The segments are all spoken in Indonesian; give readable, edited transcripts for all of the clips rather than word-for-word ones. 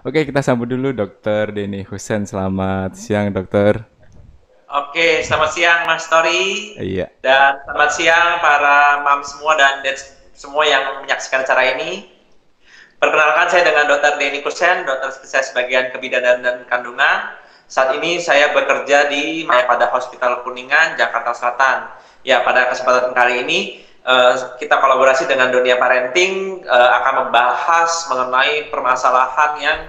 Oke, kita sambut dulu Dokter Denny Husen. Selamat siang, Dokter. Oke, selamat siang Mas Tori Iya, dan selamat siang para mam semua dan dad semua yang menyaksikan acara ini. Perkenalkan saya dengan Dr. Denny Kusen, dokter spesialis bagian kebidanan dan kandungan. Saat ini saya bekerja di Mayapada Hospital Kuningan, Jakarta Selatan. Ya, pada kesempatan kali ini kita kolaborasi dengan dunia parenting akan membahas mengenai permasalahan yang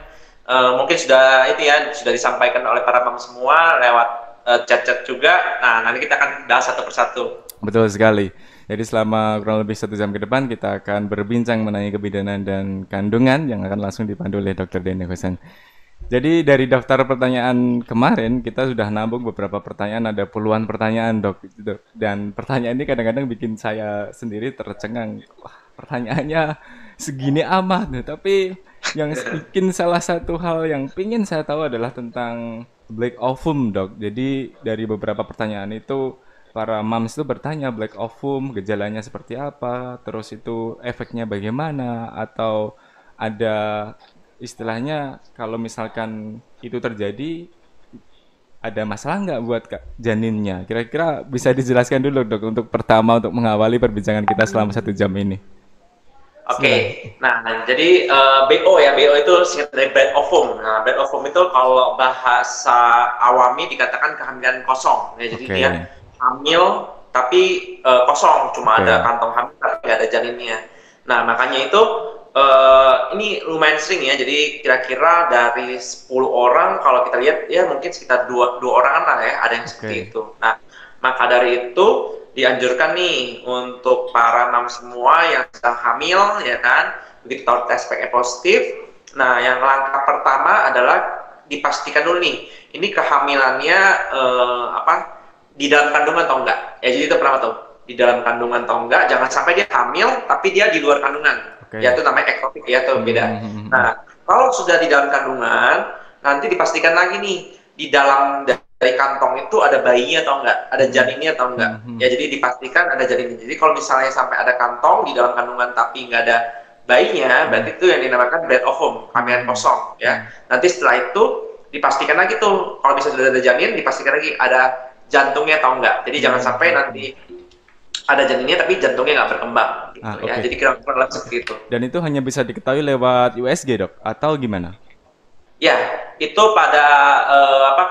mungkin sudah itu ya sudah disampaikan oleh para mam semua lewat chat-chat juga. Nah, nanti kita akan bahas satu persatu. betul sekali. Jadi selama kurang lebih 1 jam ke depan kita akan berbincang mengenai kebidanan dan kandungan yang akan langsung dipandu oleh Dokter Denny Husen. Jadi dari daftar pertanyaan kemarin kita sudah nabung beberapa pertanyaan, ada puluhan pertanyaan dok. Dan pertanyaan ini kadang-kadang bikin saya sendiri tercengang. Wah, pertanyaannya segini amat, tapi yang bikin salah satu hal yang pingin saya tahu adalah tentang black ovum dok. Jadi dari beberapa pertanyaan itu para moms itu bertanya black ovum gejalanya seperti apa, terus itu efeknya bagaimana, atau ada istilahnya kalau misalkan itu terjadi ada masalah nggak buat janinnya? Kira-kira bisa dijelaskan dulu dok untuk pertama untuk mengawali perbincangan kita selama 1 jam ini. Oke, Silakan. nah jadi BO ya, BO itu singkat dari bed ovum. Nah, bed ovum itu kalau bahasa awami dikatakan kehamilan kosong. Ya, jadi dia Oke, hamil tapi kosong, cuma ada oke, kantong hamil tapi nggak ada janinnya. Nah, makanya itu ini lumayan sering ya. Jadi kira-kira dari 10 orang kalau kita lihat ya mungkin sekitar dua orangan lah ya ada yang seperti oke, itu. Nah, maka dari itu dianjurkan nih untuk para mam semua yang sedang hamil ya kan, begitu tahu tes PCV positif. Nah, yang langkah pertama adalah dipastikan dulu nih, ini kehamilannya apa di dalam kandungan atau enggak. Ya jadi itu pertama tuh, di dalam kandungan atau enggak, jangan sampai dia hamil tapi dia di luar kandungan. Ya oke. itu namanya ektopik ya, itu Hmm, beda. hmm, hmm, hmm, hmm. Nah, kalau sudah di dalam kandungan, nanti dipastikan lagi nih di dalam dari kantong itu ada bayinya atau enggak, ada Hmm, janinnya atau enggak. hmm, hmm. Ya jadi dipastikan ada janinnya. Jadi kalau misalnya sampai ada kantong di dalam kandungan tapi enggak ada bayinya, Hmm, berarti itu yang dinamakan bed ovum, hmm, kehamilan hmm, kosong ya. hmm. Nanti setelah itu dipastikan lagi tuh, kalau bisa sudah ada janin, dipastikan lagi ada jantungnya atau enggak. Jadi jangan Hmm, sampai hmm, nanti hmm. ada janinnya tapi jantungnya nggak berkembang gitu Ah, ya. oke. Jadi kira-kira Oke. seperti itu. Dan itu hanya bisa diketahui lewat USG, Dok, atau gimana? Ya, itu pada apa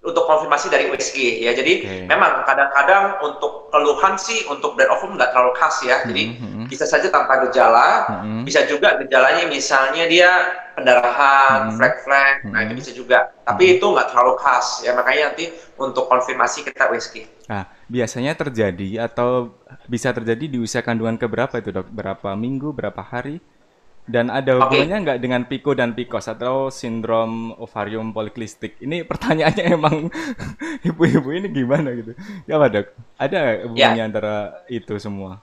untuk konfirmasi dari USG ya. Jadi Oke. memang kadang-kadang untuk keluhan sih untuk blood ovum nggak terlalu khas ya. Hmm, Jadi hmm, bisa saja tanpa gejala, hmm, bisa juga gejalanya misalnya dia pendarahan, hmm, flek-flek, nah itu hmm, bisa juga. hmm. Tapi itu nggak terlalu khas ya. Makanya nanti untuk konfirmasi kita USG. Nah, biasanya terjadi atau bisa terjadi di usia kandungan keberapa itu, Dok? Berapa minggu, berapa hari? Dan ada Oke, hubungannya nggak dengan PICO dan PCOS atau sindrom ovarium polikistik? Ini pertanyaannya emang ibu-ibu ini gimana gitu? Ya, Pak, Dok? Ada nggak ya. hubungannya antara itu semua?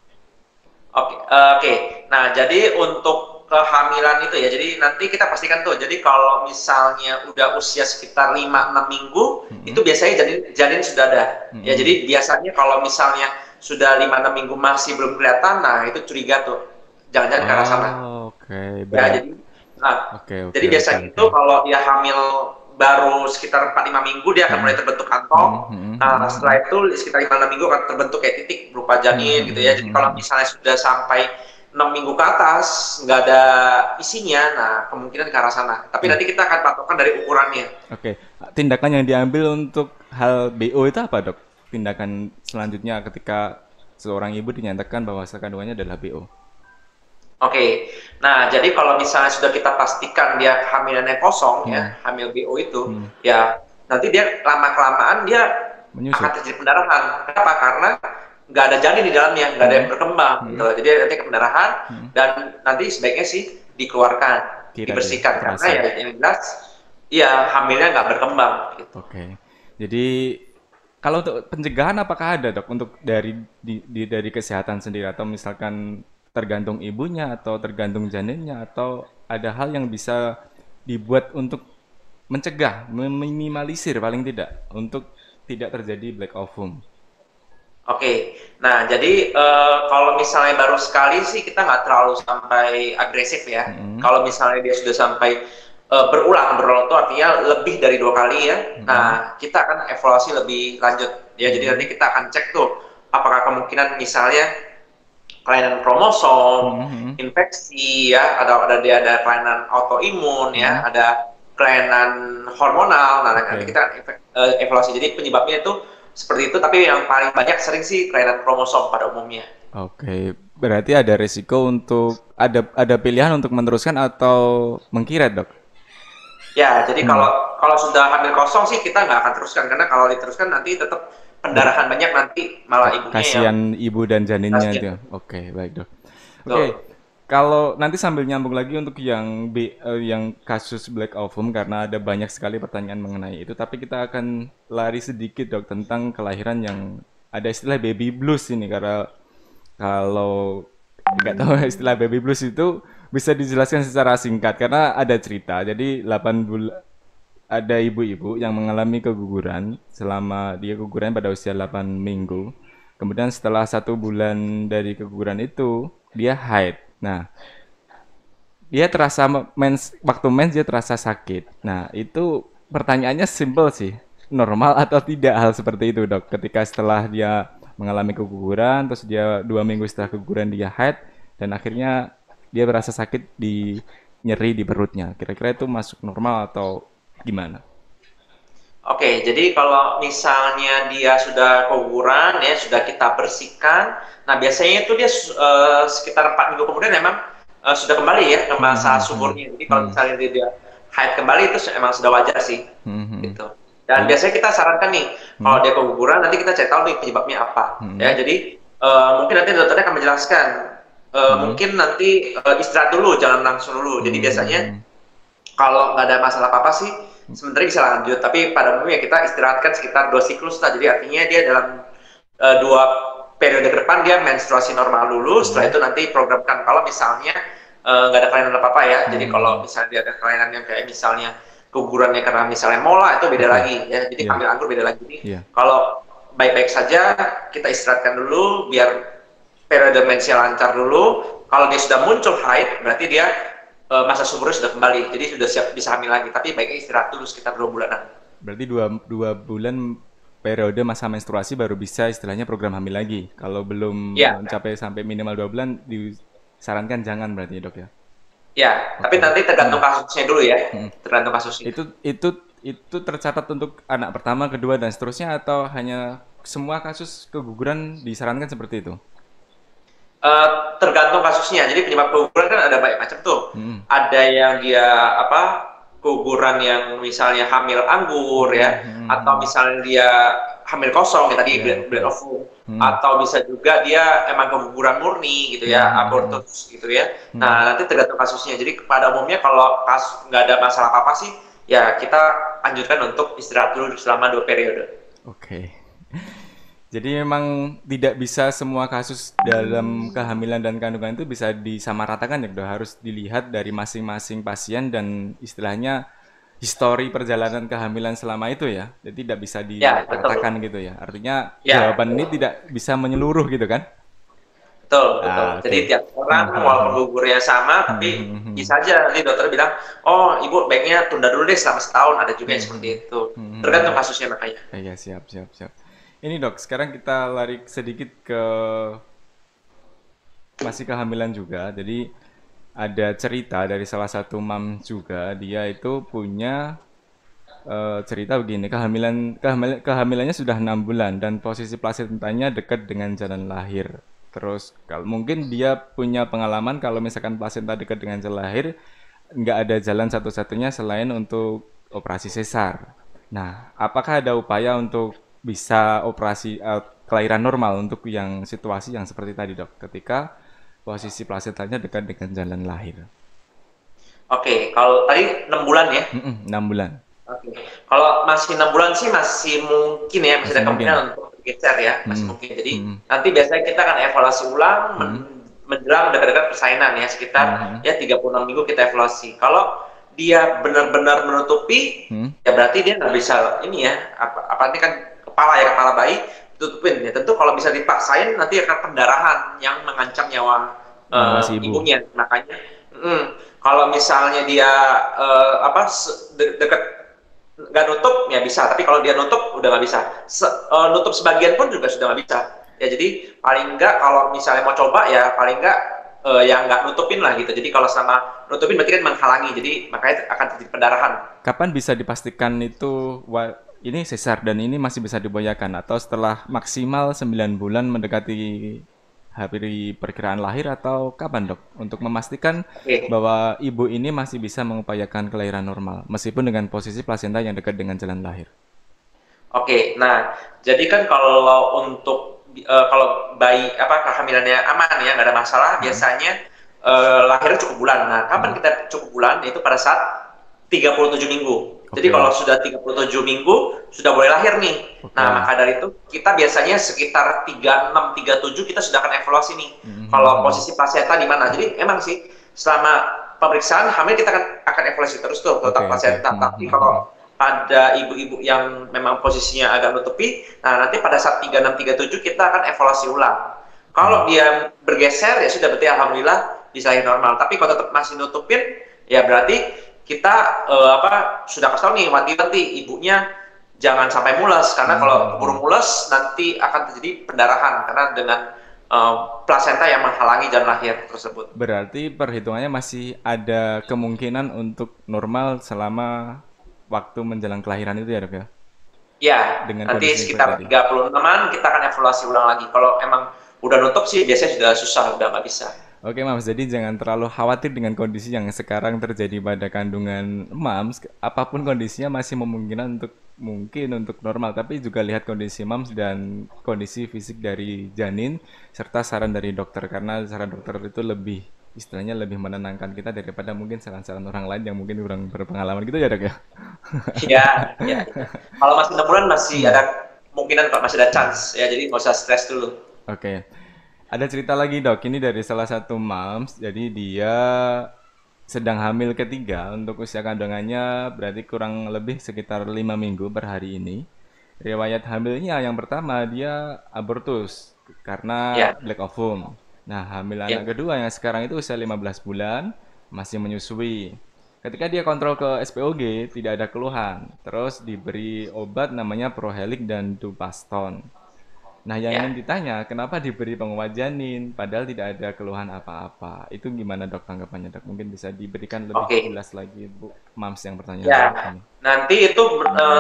Oke, oke. Nah, jadi untuk kehamilan itu ya, jadi nanti kita pastikan tuh. Jadi kalau misalnya udah usia sekitar 5-6 minggu, itu Hmm, biasanya janin sudah ada. Ya, hmm. jadi biasanya kalau misalnya sudah 5-6 minggu masih belum kelihatan, nah itu curiga tuh. Jangan-jangan ke arah sana. Oh, oke, Ya, berat. jadi nah, Oke, jadi oke, oke, biasanya itu oke. kalau dia hamil baru sekitar 4-5 minggu dia akan Hmm, mulai terbentuk hmm, kantong. hmm, Nah, hmm, hmm, setelah itu sekitar 5-6 minggu akan terbentuk kayak titik berupa hmm, janin hmm, gitu ya. hmm, Jadi hmm, kalau hmm. misalnya sudah sampai 6 minggu ke atas nggak ada isinya, nah kemungkinan ke arah sana. Tapi Nah, nanti kita akan patokan dari ukurannya. oke. Tindakan yang diambil untuk hal BO itu apa, Dok? Tindakan selanjutnya ketika seorang ibu dinyatakan bahwa kandungannya adalah BO. Oke, nah jadi kalau misalnya sudah kita pastikan dia kehamilannya kosong Hmm, ya, hamil BO itu, hmm. ya nanti dia lama-kelamaan dia akan Menyusut. terjadi pendarahan. Kenapa? Karena nggak ada janin di dalamnya, nggak ada Hmm, yang berkembang gitu. hmm, Jadi nanti pendarahan hmm. dan nanti sebaiknya sih dikeluarkan, Tidak dibersihkan karena dioperasi. ya yang jelas ya hamilnya nggak berkembang gitu. Oke. Jadi kalau untuk pencegahan apakah ada, Dok, untuk dari kesehatan sendiri atau misalkan tergantung ibunya atau tergantung janinnya atau ada hal yang bisa dibuat untuk mencegah, meminimalisir paling tidak untuk tidak terjadi black ovum. Oke, nah jadi kalau misalnya baru sekali sih kita nggak terlalu sampai agresif ya. Mm-mm. Kalau misalnya dia sudah sampai berulang itu artinya lebih dari 2 kali ya. Mm-mm. Nah, kita akan evaluasi lebih lanjut ya. Jadi nanti kita akan cek tuh apakah kemungkinan misalnya kelainan kromosom, Mm-mm. infeksi ya, ada kelainan autoimun ya, Mm-mm. ada kelainan hormonal. Nah, nanti Oke. kita evaluasi. Jadi penyebabnya itu seperti itu, tapi yang paling banyak sering sih kelainan kromosom pada umumnya. Oke, berarti ada risiko untuk ada pilihan untuk meneruskan atau mengkiret, Dok? Ya, jadi Hmm. kalau sudah hamil kosong sih kita nggak akan teruskan, karena kalau diteruskan nanti tetap Ber- pendarahan banyak, nanti malah ibunya yang Kasihan ibu dan janinnya itu. kasihan. Oke, baik, Dok. Oke, Betul. kalau nanti sambil nyambung lagi untuk yang kasus Black Ovum karena ada banyak sekali pertanyaan mengenai itu, tapi kita akan lari sedikit, Dok, tentang kelahiran yang ada istilah baby blues ini karena kalau nggak tahu istilah baby blues itu bisa dijelaskan secara singkat karena ada cerita. Jadi 8 bulan ada ibu-ibu yang mengalami keguguran selama dia keguguran pada usia 8 minggu. Kemudian setelah 1 bulan dari keguguran itu dia haid. Nah, dia terasa waktu mens dia terasa sakit. Nah, itu pertanyaannya simple sih. Normal atau tidak hal seperti itu, Dok? Ketika setelah dia mengalami keguguran, terus dia 2 minggu setelah keguguran dia haid, dan akhirnya dia merasa sakit di nyeri di perutnya. Kira-kira itu masuk normal atau gimana? Oke, jadi kalau misalnya dia sudah keguguran ya, sudah kita bersihkan, nah biasanya itu dia sekitar 4 minggu kemudian memang sudah kembali ya ke Hmm, masa hmm, hmm, suburnya. Jadi kalau hmm, misalnya dia haid kembali itu emang sudah wajar sih, hmm, hmm. gitu. Dan Jadi, biasanya kita sarankan nih, hmm, kalau dia keguguran nanti kita cek tahu nih penyebabnya apa. hmm, Ya, jadi mungkin nanti dokternya akan menjelaskan. hmm, Mungkin nanti istirahat dulu, jangan langsung dulu. Jadi hmm, biasanya hmm, kalau nggak ada masalah apa-apa sih, hmm. sebenarnya bisa lanjut. Tapi pada umumnya kita istirahatkan sekitar 2 siklus lah. Jadi artinya dia dalam 2 periode ke depan dia menstruasi normal dulu. Setelah Hmm, itu nanti programkan. Kalau misalnya nggak ada kelainan apa-apa ya. Jadi kalau hmm. misalnya dia ada kelainan yang kayak misalnya kegugurannya karena misalnya mola, itu beda Oke, lagi ya. Jadi iya, hamil anggur beda lagi. Jadi iya. kalau baik-baik saja, kita istirahatkan dulu biar periode mensnya lancar dulu. Kalau dia sudah muncul haid, berarti dia masa suburnya sudah kembali, jadi sudah siap bisa hamil lagi. Tapi baiknya istirahat dulu sekitar 2 bulanan. Berarti dua bulan periode masa menstruasi baru bisa istilahnya program hamil lagi. Kalau belum Ya, mencapai sampai minimal 2 bulan, disarankan jangan berarti ya, Dok ya. ya. Tapi Oke. nanti tergantung Hmm, kasusnya dulu ya, hmm. tergantung kasusnya. Itu tercatat untuk anak pertama, kedua dan seterusnya atau hanya semua kasus keguguran disarankan seperti itu? Tergantung kasusnya. Jadi penyebab keguguran kan ada banyak macam tuh. Hmm, Ada yang dia apa keguguran yang misalnya hamil anggur hmm, ya, hmm, atau hmm. misalnya dia hamil kosong ya tadi Ya, oke. bleed ovum, Hmm, atau bisa juga dia emang keguguran murni gitu hmm, ya, hmm, hmm, abortus gitu ya. hmm. Nah nanti tergantung kasusnya. Jadi pada umumnya kalau nggak ada masalah apa apa sih, ya kita anjurkan untuk istirahat dulu selama 2 periode. Oke. Jadi memang tidak bisa semua kasus dalam kehamilan dan kandungan itu bisa disamaratakan ya, Dok. Harus dilihat dari masing-masing pasien dan istilahnya histori perjalanan kehamilan selama itu ya. Jadi tidak bisa Ya betul. diratakan gitu ya. Artinya Ya jawaban ini tidak bisa menyeluruh gitu kan? betul, betul. Ah, Jadi oke. tiap Hmm, orang hmm, walaupun hmm. gugurnya sama, Hmm, tapi hmm, hmm. bisa aja nanti dokter bilang, oh ibu baiknya tunda dulu deh selama setahun. Ada juga yang Hmm, seperti hmm. itu. Hmm, hmm, hmm. Tergantung kasusnya makanya. Iya, siap, siap, siap. Ini Dok, sekarang kita lari sedikit ke masih kehamilan juga. Jadi ada cerita dari salah satu mam juga, dia itu punya cerita begini, kehamilannya sudah 6 bulan dan posisi plasentanya dekat dengan jalan lahir. Terus kalau mungkin dia punya pengalaman kalau misalkan plasenta dekat dengan jalan lahir, nggak ada jalan satu-satunya selain untuk operasi sesar. Nah, apakah ada upaya untuk bisa operasi kelahiran normal untuk yang situasi yang seperti tadi, Dok, ketika posisi plasentanya dekat dengan jalan lahir? Oke, kalau tadi 6 bulan ya. 6 bulan. Oke. Kalau masih 6 bulan sih masih mungkin ya, masih Masih ada kemungkinan mungkin. untuk bergeser ya, masih Mm, mungkin. Jadi mm, nanti biasanya kita akan evaluasi ulang mm, menjelang dekat-dekat persalinan ya, sekitar mm, ya 36 minggu kita evaluasi. Kalau dia benar-benar menutupi, mm. ya berarti dia nggak bisa ini ya, apa ini kan kepala ya, kepala bayi tutupin ya. Tentu kalau bisa dipaksain nanti akan pendarahan yang mengancam nyawa Nyawa si ibu. ibunya. Makanya, Kalau misalnya dia dekat nggak nutup ya bisa, tapi kalau dia nutup udah nggak bisa. Nutup sebagian pun juga sudah nggak bisa. Ya jadi paling nggak kalau misalnya mau coba ya paling nggak yang nggak nutupin lah gitu. Jadi kalau sama nutupin berarti kan menghalangi, jadi makanya akan terjadi pendarahan. Kapan bisa dipastikan itu ini sesar dan ini masih bisa diboyakan atau setelah maksimal 9 bulan mendekati hari perkiraan lahir atau kapan dok? Untuk memastikan Oke. bahwa ibu ini masih bisa mengupayakan kelahiran normal meskipun dengan posisi plasenta yang dekat dengan jalan lahir. Oke, nah jadi kan kalau untuk kalau bayi kehamilannya aman ya nggak ada masalah, biasanya lahirnya cukup bulan. Nah kapan kita cukup bulan? Itu pada saat 37 minggu. Jadi Oke. kalau sudah 37 minggu sudah boleh lahir nih. Oke. Nah maka dari itu kita biasanya sekitar 36-37 kita sudah akan evaluasi nih. Kalau posisi plasenta di mana. Jadi emang sih selama pemeriksaan hamil kita akan evaluasi terus tuh Oke, tentang oke. plasenta. Tapi kalau ada ibu-ibu yang memang posisinya agak nutupi, nah nanti pada saat 36-37 kita akan evaluasi ulang. Kalau dia bergeser ya sudah, berarti alhamdulillah bisa lahir normal. Tapi kalau tetap masih nutupin, ya berarti kita sudah kasih tahu nih wanti-wanti ibunya jangan sampai mules, karena kalau keburu mules nanti akan terjadi pendarahan karena dengan plasenta yang menghalangi jalan lahir tersebut. Berarti perhitungannya masih ada kemungkinan untuk normal selama waktu menjelang kelahiran itu ya dok ya? Ya, Dengan nanti kondisi seperti sekitar tadi. 36-an kita akan evaluasi ulang lagi. Kalau emang udah nutup sih biasanya sudah susah, udah nggak bisa. Oke Mams, jadi jangan terlalu khawatir dengan kondisi yang sekarang terjadi pada kandungan Mams. Apapun kondisinya masih memungkinkan mungkin untuk normal, tapi juga lihat kondisi Mams dan kondisi fisik dari janin serta saran dari dokter, karena saran dokter itu lebih istilahnya lebih menenangkan kita daripada mungkin saran-saran orang lain yang mungkin kurang berpengalaman gitu ya dok ya. Ya, ya. Kalau masih 6 bulan masih ada kemungkinan kok, masih ada chance ya. Jadi nggak usah stres dulu. Oke. Ada cerita lagi dok, ini dari salah satu Mams, jadi dia sedang hamil ketiga untuk usia kandungannya berarti kurang lebih sekitar 5 minggu per hari ini. Riwayat hamilnya yang pertama dia abortus karena Ya, lack of womb. Nah, hamil ya, anak kedua yang sekarang itu usia 15 bulan, masih menyusui. Ketika dia kontrol ke SPOG, tidak ada keluhan. Terus diberi obat namanya Prohelic dan Dupaston. Nah, yang ingin ya. ditanya, kenapa diberi penguat janin padahal tidak ada keluhan apa-apa? Itu gimana dok tanggapannya dok? Mungkin bisa diberikan lebih Oke. jelas lagi Bu Mams yang pertanyaan Ya, ini. nanti itu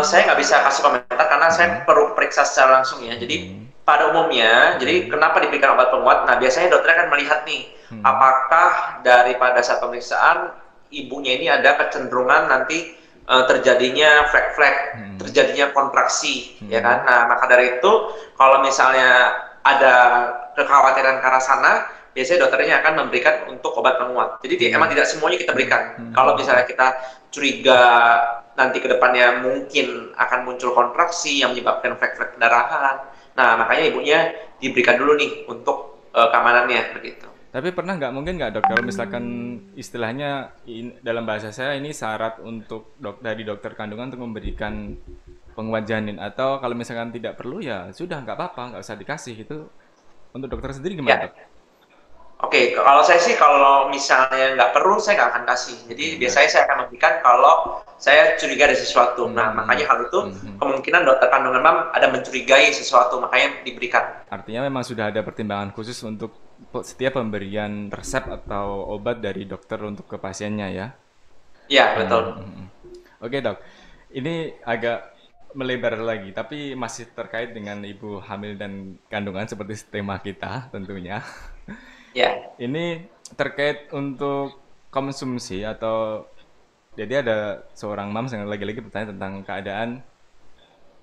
saya nggak bisa kasih komentar karena saya perlu periksa secara langsung ya. Jadi pada umumnya, jadi kenapa diberikan obat penguat? Nah, biasanya dokter akan melihat nih, apakah daripada saat pemeriksaan ibunya ini ada kecenderungan nanti terjadinya flek-flek, terjadinya kontraksi, ya kan? Nah, maka dari itu kalau misalnya ada kekhawatiran ke arah sana, biasanya dokternya akan memberikan untuk obat penguat. Jadi emang tidak semuanya kita berikan. Kalau misalnya kita curiga nanti ke depannya mungkin akan muncul kontraksi yang menyebabkan flek-flek pendarahan, nah makanya ibunya diberikan dulu nih untuk keamanannya begitu. Tapi pernah nggak mungkin nggak dok kalau misalkan istilahnya dalam bahasa saya ini syarat untuk dari dokter kandungan untuk memberikan penguat janin atau kalau misalkan tidak perlu ya sudah nggak apa-apa nggak usah dikasih itu untuk dokter sendiri gimana Ya, dok? oke, kalau saya sih kalau misalnya nggak perlu saya nggak akan kasih. Jadi biasanya saya akan memberikan kalau saya curiga ada sesuatu. Nah makanya hal itu kemungkinan dokter kandungan mam ada mencurigai sesuatu makanya diberikan. Artinya memang sudah ada pertimbangan khusus untuk setiap pemberian resep atau obat dari dokter untuk ke pasiennya ya. Ya betul. Oke dok, ini agak melebar lagi, tapi masih terkait dengan ibu hamil dan kandungan seperti tema kita tentunya. Ya, Ini terkait untuk konsumsi atau jadi ada seorang mams yang lagi-lagi bertanya tentang keadaan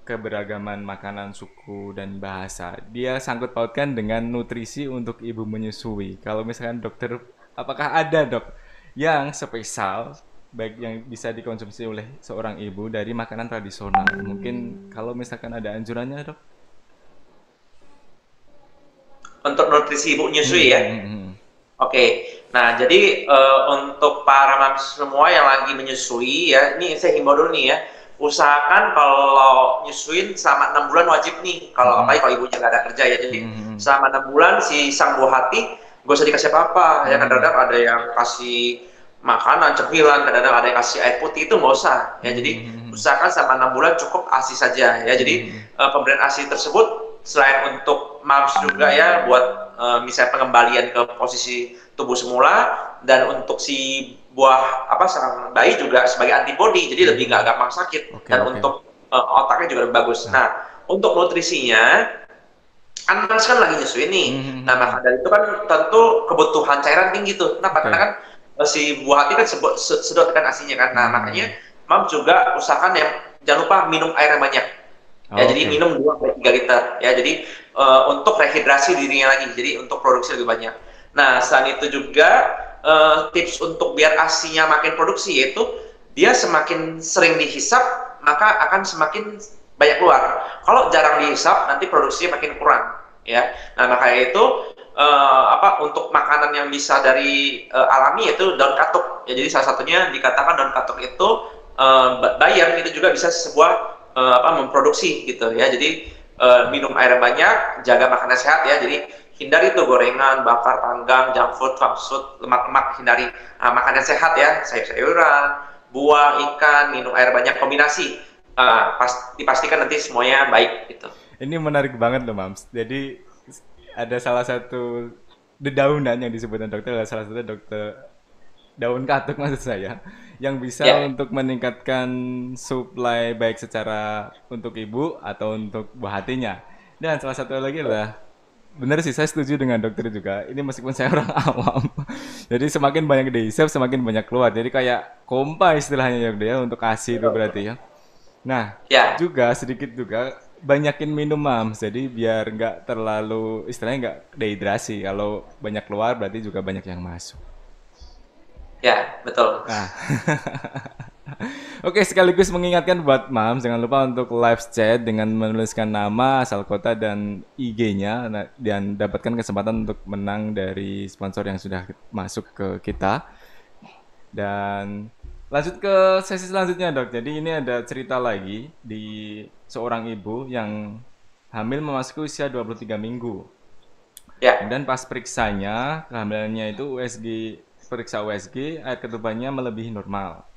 keberagaman makanan suku dan bahasa. Dia sangkut pautkan dengan nutrisi untuk ibu menyusui. Kalau misalkan dokter, apakah ada dok yang spesial baik yang bisa dikonsumsi oleh seorang ibu dari makanan tradisional? Mungkin kalau misalkan ada anjurannya dok? untuk nutrisi ibu Hmm, nyusui ya. hmm, hmm. Oke, nah jadi untuk para mams semua yang lagi menyusui ya, ini saya himbau dulu nih ya, usahakan kalau nyusuin selama 6 bulan wajib nih, kalau apalagi kalau ibunya nggak ada kerja ya, jadi selama 6 bulan si sang buah hati gak usah dikasih apa-apa, ya kadang-kadang ada yang kasih makanan, cemilan, kadang-kadang ada yang kasih air putih, itu nggak usah ya. Jadi usahakan selama 6 bulan cukup ASI saja ya. Jadi pemberian ASI tersebut selain untuk MAMS juga ya buat misalnya pengembalian ke posisi tubuh semula, dan untuk si buah sang bayi juga sebagai antibodi, jadi lebih nggak gampang sakit, dan untuk otaknya juga lebih bagus. Nah, untuk nutrisinya kan Mas kan lagi nyusui nih. Nah, maka dari itu kan tentu kebutuhan cairan tinggi tuh. Nah, karena kan si buah hati kan sedot kan asinya kan. Nah, makanya Mam juga usahakan ya jangan lupa minum air yang banyak. Ya, jadi minum 2-3 liter ya. Jadi untuk rehidrasi dirinya lagi. Jadi untuk produksi lebih banyak. Nah, selain itu juga tips untuk biar asinya makin produksi, yaitu dia semakin sering dihisap maka akan semakin banyak keluar. Kalau jarang dihisap nanti produksinya makin kurang ya. Nah, makanya itu untuk makanan yang bisa dari alami yaitu daun katuk ya. Jadi salah satunya dikatakan daun katuk itu bayam itu juga bisa sebuah memproduksi gitu ya. Jadi minum air banyak, jaga makanan sehat ya. Jadi hindari tuh gorengan, bakar, panggang, junk food, fast food, lemak-lemak, hindari. Makanan sehat ya, sayur-sayuran, buah, ikan, minum air banyak, kombinasi. Dipastikan nanti semuanya baik gitu. Ini menarik banget loh, Mams. Jadi ada salah satu dedaunan yang disebutkan dokter adalah salah satu dokter daun katuk maksud saya yang bisa untuk meningkatkan suplai baik secara untuk ibu atau untuk buah hatinya. Dan salah satu lagi adalah benar sih, saya setuju dengan dokter juga. Ini meskipun saya orang awam. Jadi semakin banyak dihisap semakin banyak keluar. Jadi kayak kompa istilahnya ya dia untuk kasih itu berarti ya. Nah, juga sedikit juga banyakin minum Mams, jadi biar nggak terlalu istilahnya nggak dehidrasi. Kalau banyak keluar berarti juga banyak yang masuk. Ya, betul. Nah. Oke, sekaligus mengingatkan buat Mams, jangan lupa untuk live chat dengan menuliskan nama, asal kota, dan IG-nya, dan dapatkan kesempatan untuk menang dari sponsor yang sudah masuk ke kita. Dan lanjut ke sesi selanjutnya, Dok. Jadi ini ada cerita lagi di seorang ibu yang hamil memasuki usia 23 minggu. Kemudian pas periksanya, kehamilannya itu periksa USG, air ketubannya melebihi normal.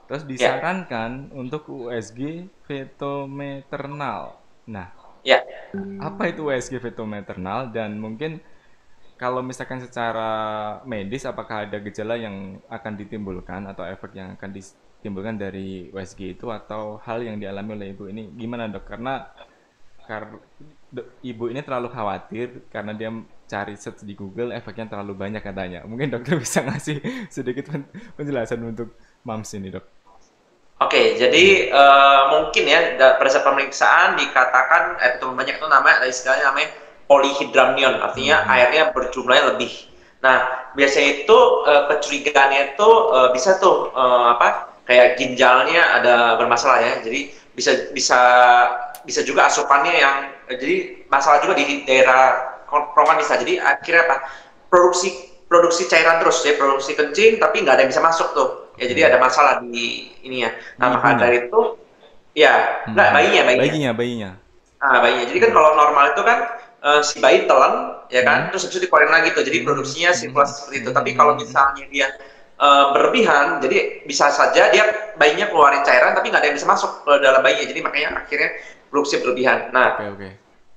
Terus disarankan untuk USG feto-maternal. Nah, apa itu USG feto-maternal, dan mungkin kalau misalkan secara medis apakah ada gejala yang akan ditimbulkan atau efek yang akan ditimbulkan dari USG itu, atau hal yang dialami oleh ibu ini gimana, Dok? Karena ibu ini terlalu khawatir karena dia cari search di Google, efeknya terlalu banyak katanya. Mungkin dokter bisa ngasih sedikit penjelasan untuk Mams ini, Dok. Oke, jadi mungkin ya pada saat pemeriksaan dikatakan banyak itu istilahnya namanya polyhydramnion, artinya airnya berjumlahnya lebih. Nah, biasanya itu kecurigaannya itu bisa tuh kayak ginjalnya ada bermasalah ya. Jadi bisa juga asupannya yang jadi masalah juga di daerah kerongkongan bisa. Jadi akhirnya produksi cairan terus ya, produksi kencing tapi nggak ada yang bisa masuk tuh. Ya, jadi ada masalah di ini ya. Nah, maka dari itu bayinya. Bayinya. Jadi kan kalau normal itu kan si bayi telan ya kan, terus habis itu dikeluarin lagi tuh. Jadi produksinya sirkulasi seperti itu. Tapi kalau misalnya dia berlebihan, jadi bisa saja dia bayinya keluarin cairan tapi nggak ada yang bisa masuk ke dalam bayinya. Jadi makanya akhirnya produksi berlebihan. Nah,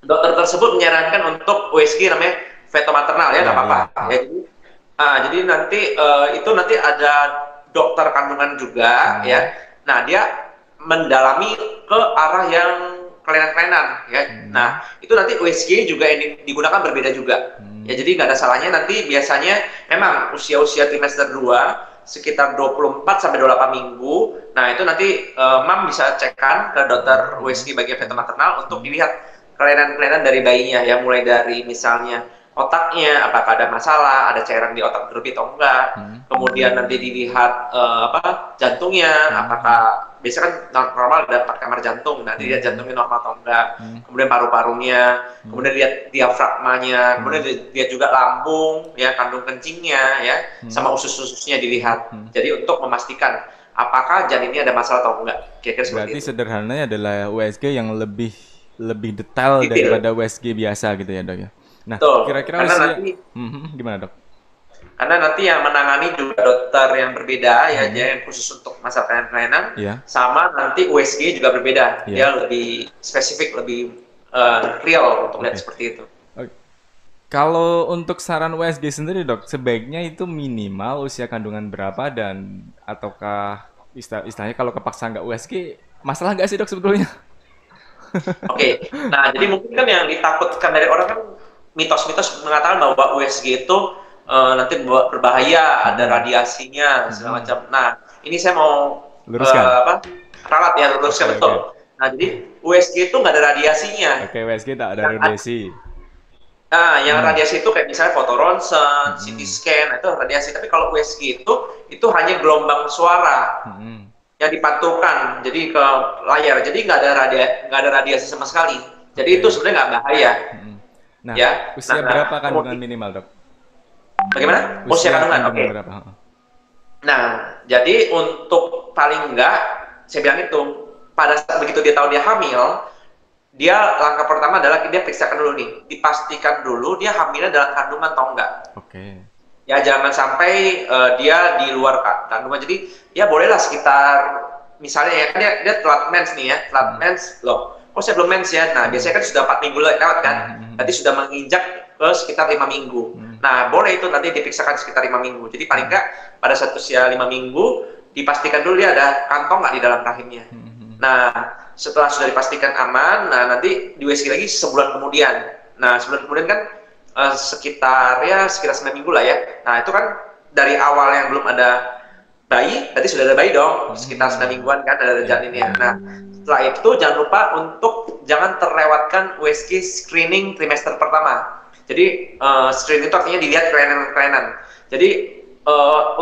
dokter tersebut menyarankan untuk USG namanya feto-maternal ya, nggak apa-apa. Ya, jadi nanti itu nanti ada dokter kandungan juga ya. Nah, dia mendalami ke arah yang kelainan-kelainan ya. Nah, itu nanti USG juga yang digunakan berbeda juga. Ya, jadi nggak ada salahnya nanti biasanya memang usia-usia trimester 2 sekitar 24 sampai 28 minggu. Nah, itu nanti Mam bisa cekkan ke dokter USG bagian feto-maternal untuk dilihat kelainan-kelainan dari bayinya ya, mulai dari misalnya otaknya apakah ada masalah, ada cairan di otak berlebih atau enggak. Kemudian nanti dilihat jantungnya, apakah biasanya kan normal ada 4 kamar jantung, nanti lihat jantungnya normal atau enggak. Kemudian paru-parunya, kemudian lihat diafragmanya, kemudian lihat juga lambung, ya kandung kencingnya, ya sama usus-ususnya dilihat. Jadi untuk memastikan apakah janinnya ada masalah atau enggak. Kira-kira seperti berarti itu. sederhananya adalah USG yang lebih detail daripada USG biasa gitu ya, Dok ya. Nah, kira-kira usia gimana, Dok? Karena nanti yang menangani juga dokter yang berbeda ya, dia yang khusus untuk masalah kelainan-kelainan, sama nanti USG juga berbeda. Dia lebih spesifik, lebih real untuk lihat seperti itu. Kalau untuk saran USG sendiri dok, sebaiknya itu minimal usia kandungan berapa dan ataukah istilahnya kalau kepaksa nggak USG, masalah nggak sih dok sebetulnya? Oke, nah jadi mungkin kan yang ditakutkan dari orang kan mitos-mitos mengatakan bahwa USG itu nanti berbahaya, ada radiasinya segala macam. Nah, ini saya mau ralat ya, luruskan betul. Nah, jadi USG itu nggak ada radiasinya. Oke, USG tak ada radiasi. Nah, yang radiasi itu kayak misalnya foto ronsen, CT scan, itu radiasi. Tapi kalau USG itu hanya gelombang suara yang dipantulkan, jadi ke layar. Jadi nggak ada radiasi sama sekali. Jadi itu sebenarnya nggak bahaya. Nah, ya. Usia berapa kandungan minimal dok? Bagaimana? Usia kandungan, oke. Berapa? Nah, jadi untuk paling enggak, saya bilang itu pada saat begitu dia tahu dia hamil, dia langkah pertama adalah dia periksakan dulu nih, dipastikan dulu dia hamilnya dalam kandungan atau enggak. Oke. Ya jangan sampai dia di luar kandungan. Jadi ya bolehlah sekitar misalnya ya kan dia telat mens nih ya, telat mens loh. Oh saya belum mens ya. Nah biasanya kan sudah 4 minggu lewat kan. Tadi sudah menginjak ke sekitar 5 minggu. Nah boleh itu nanti diperiksakan sekitar 5 minggu. Jadi paling enggak pada saat usia 5 minggu dipastikan dulu dia ada kantong nggak di dalam rahimnya. Nah setelah sudah dipastikan aman, nah nanti di USG lagi sebulan kemudian. Nah sebulan kemudian kan sekitar 9 minggu lah ya. Nah itu kan dari awal yang belum ada bayi, berarti sudah ada bayi dong, sekitar 9 mingguan kan ada janinnya. Nah setelah itu jangan lupa untuk jangan terlewatkan USG screening trimester pertama. Jadi screening itu artinya dilihat kelainan-kelainan. Jadi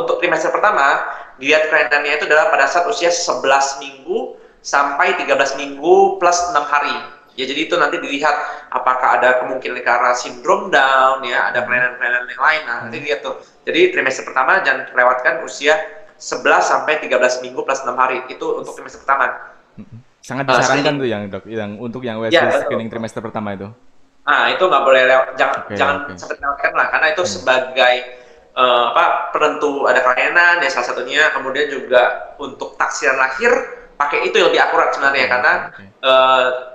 untuk trimester pertama dilihat kelainannya itu adalah pada saat usia 11 minggu sampai 13 minggu plus 6 hari. Ya jadi itu nanti dilihat apakah ada kemungkinan karena sindrom Down ya, ada kelainan-kelainan yang lain. Nah, nanti lihat tuh. Jadi trimester pertama jangan lewatkan usia 11 sampai 13 minggu plus 6 hari. Itu untuk trimester pertama. Sangat disarankan tuh yang dok, yang untuk yang USG screening trimester pertama itu. Nah, itu nggak boleh lewat, jangan sampai lewatkan lah, karena itu sebagai penentu ada kelainan ya salah satunya. Kemudian juga untuk taksiran lahir pakai itu yang lebih akurat sebenarnya karena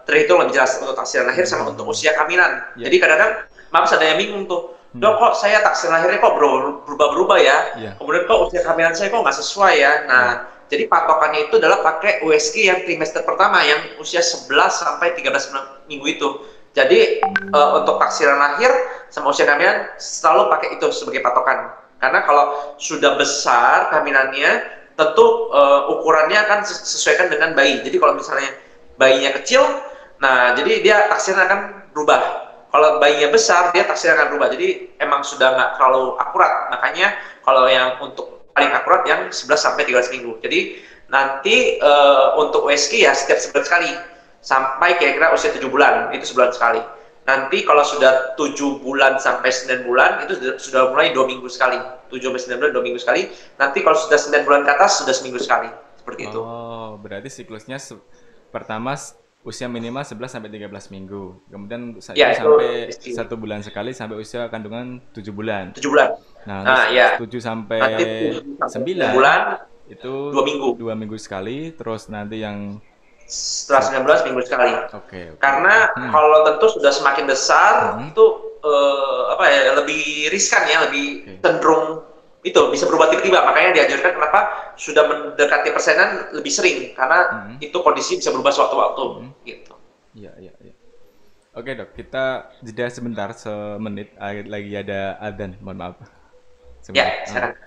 terhitung lebih jelas untuk taksiran lahir sama untuk usia kehamilan. Jadi kadang-kadang mams ada yang bingung tuh, dok kok saya taksiran lahirnya kok berubah-berubah ya, kemudian kok usia kehamilan saya kok nggak sesuai ya. Nah jadi patokannya itu adalah pakai USG yang trimester pertama yang usia 11 sampai 13 minggu itu. Jadi untuk taksiran lahir sama usia kehamilan selalu pakai itu sebagai patokan. Karena kalau sudah besar kehamilannya tentu ukurannya akan sesuaikan dengan bayi. Jadi kalau misalnya bayinya kecil, nah jadi dia taksiran akan berubah. Kalau bayinya besar, dia taksiran akan berubah. Jadi emang sudah nggak terlalu akurat. Makanya kalau yang untuk paling akurat yang 11 sampai 13 minggu. Jadi nanti untuk USG ya setiap sebulan sekali. Sampai kira-kira usia 7 bulan, itu sebulan sekali. Nanti kalau sudah 7 bulan sampai 9 bulan, itu sudah mulai 2 minggu sekali. 7 sampai 9 bulan 2 minggu sekali. Nanti kalau sudah 9 bulan ke atas, sudah seminggu sekali. Seperti itu. Oh, berarti siklusnya pertama usia minimal 11 sampai 13 minggu. Kemudian sampai 1 bulan sekali sampai usia kandungan 7 bulan. 7 bulan. Nah, 7 sampai 9 bulan itu 2 minggu. 2 minggu sekali, terus nanti yang setelah 19 minggu sekali. Oke. Karena kalau tentu sudah semakin besar itu lebih riskan ya, lebih cenderung itu bisa berubah tiba-tiba. Makanya dianjurkan kenapa sudah mendekati persenan lebih sering karena itu kondisi bisa berubah sewaktu-waktu gitu. Iya. Oke, Dok, kita jeda sebentar semenit lagi ada adzan, mohon maaf. Ya, silakan.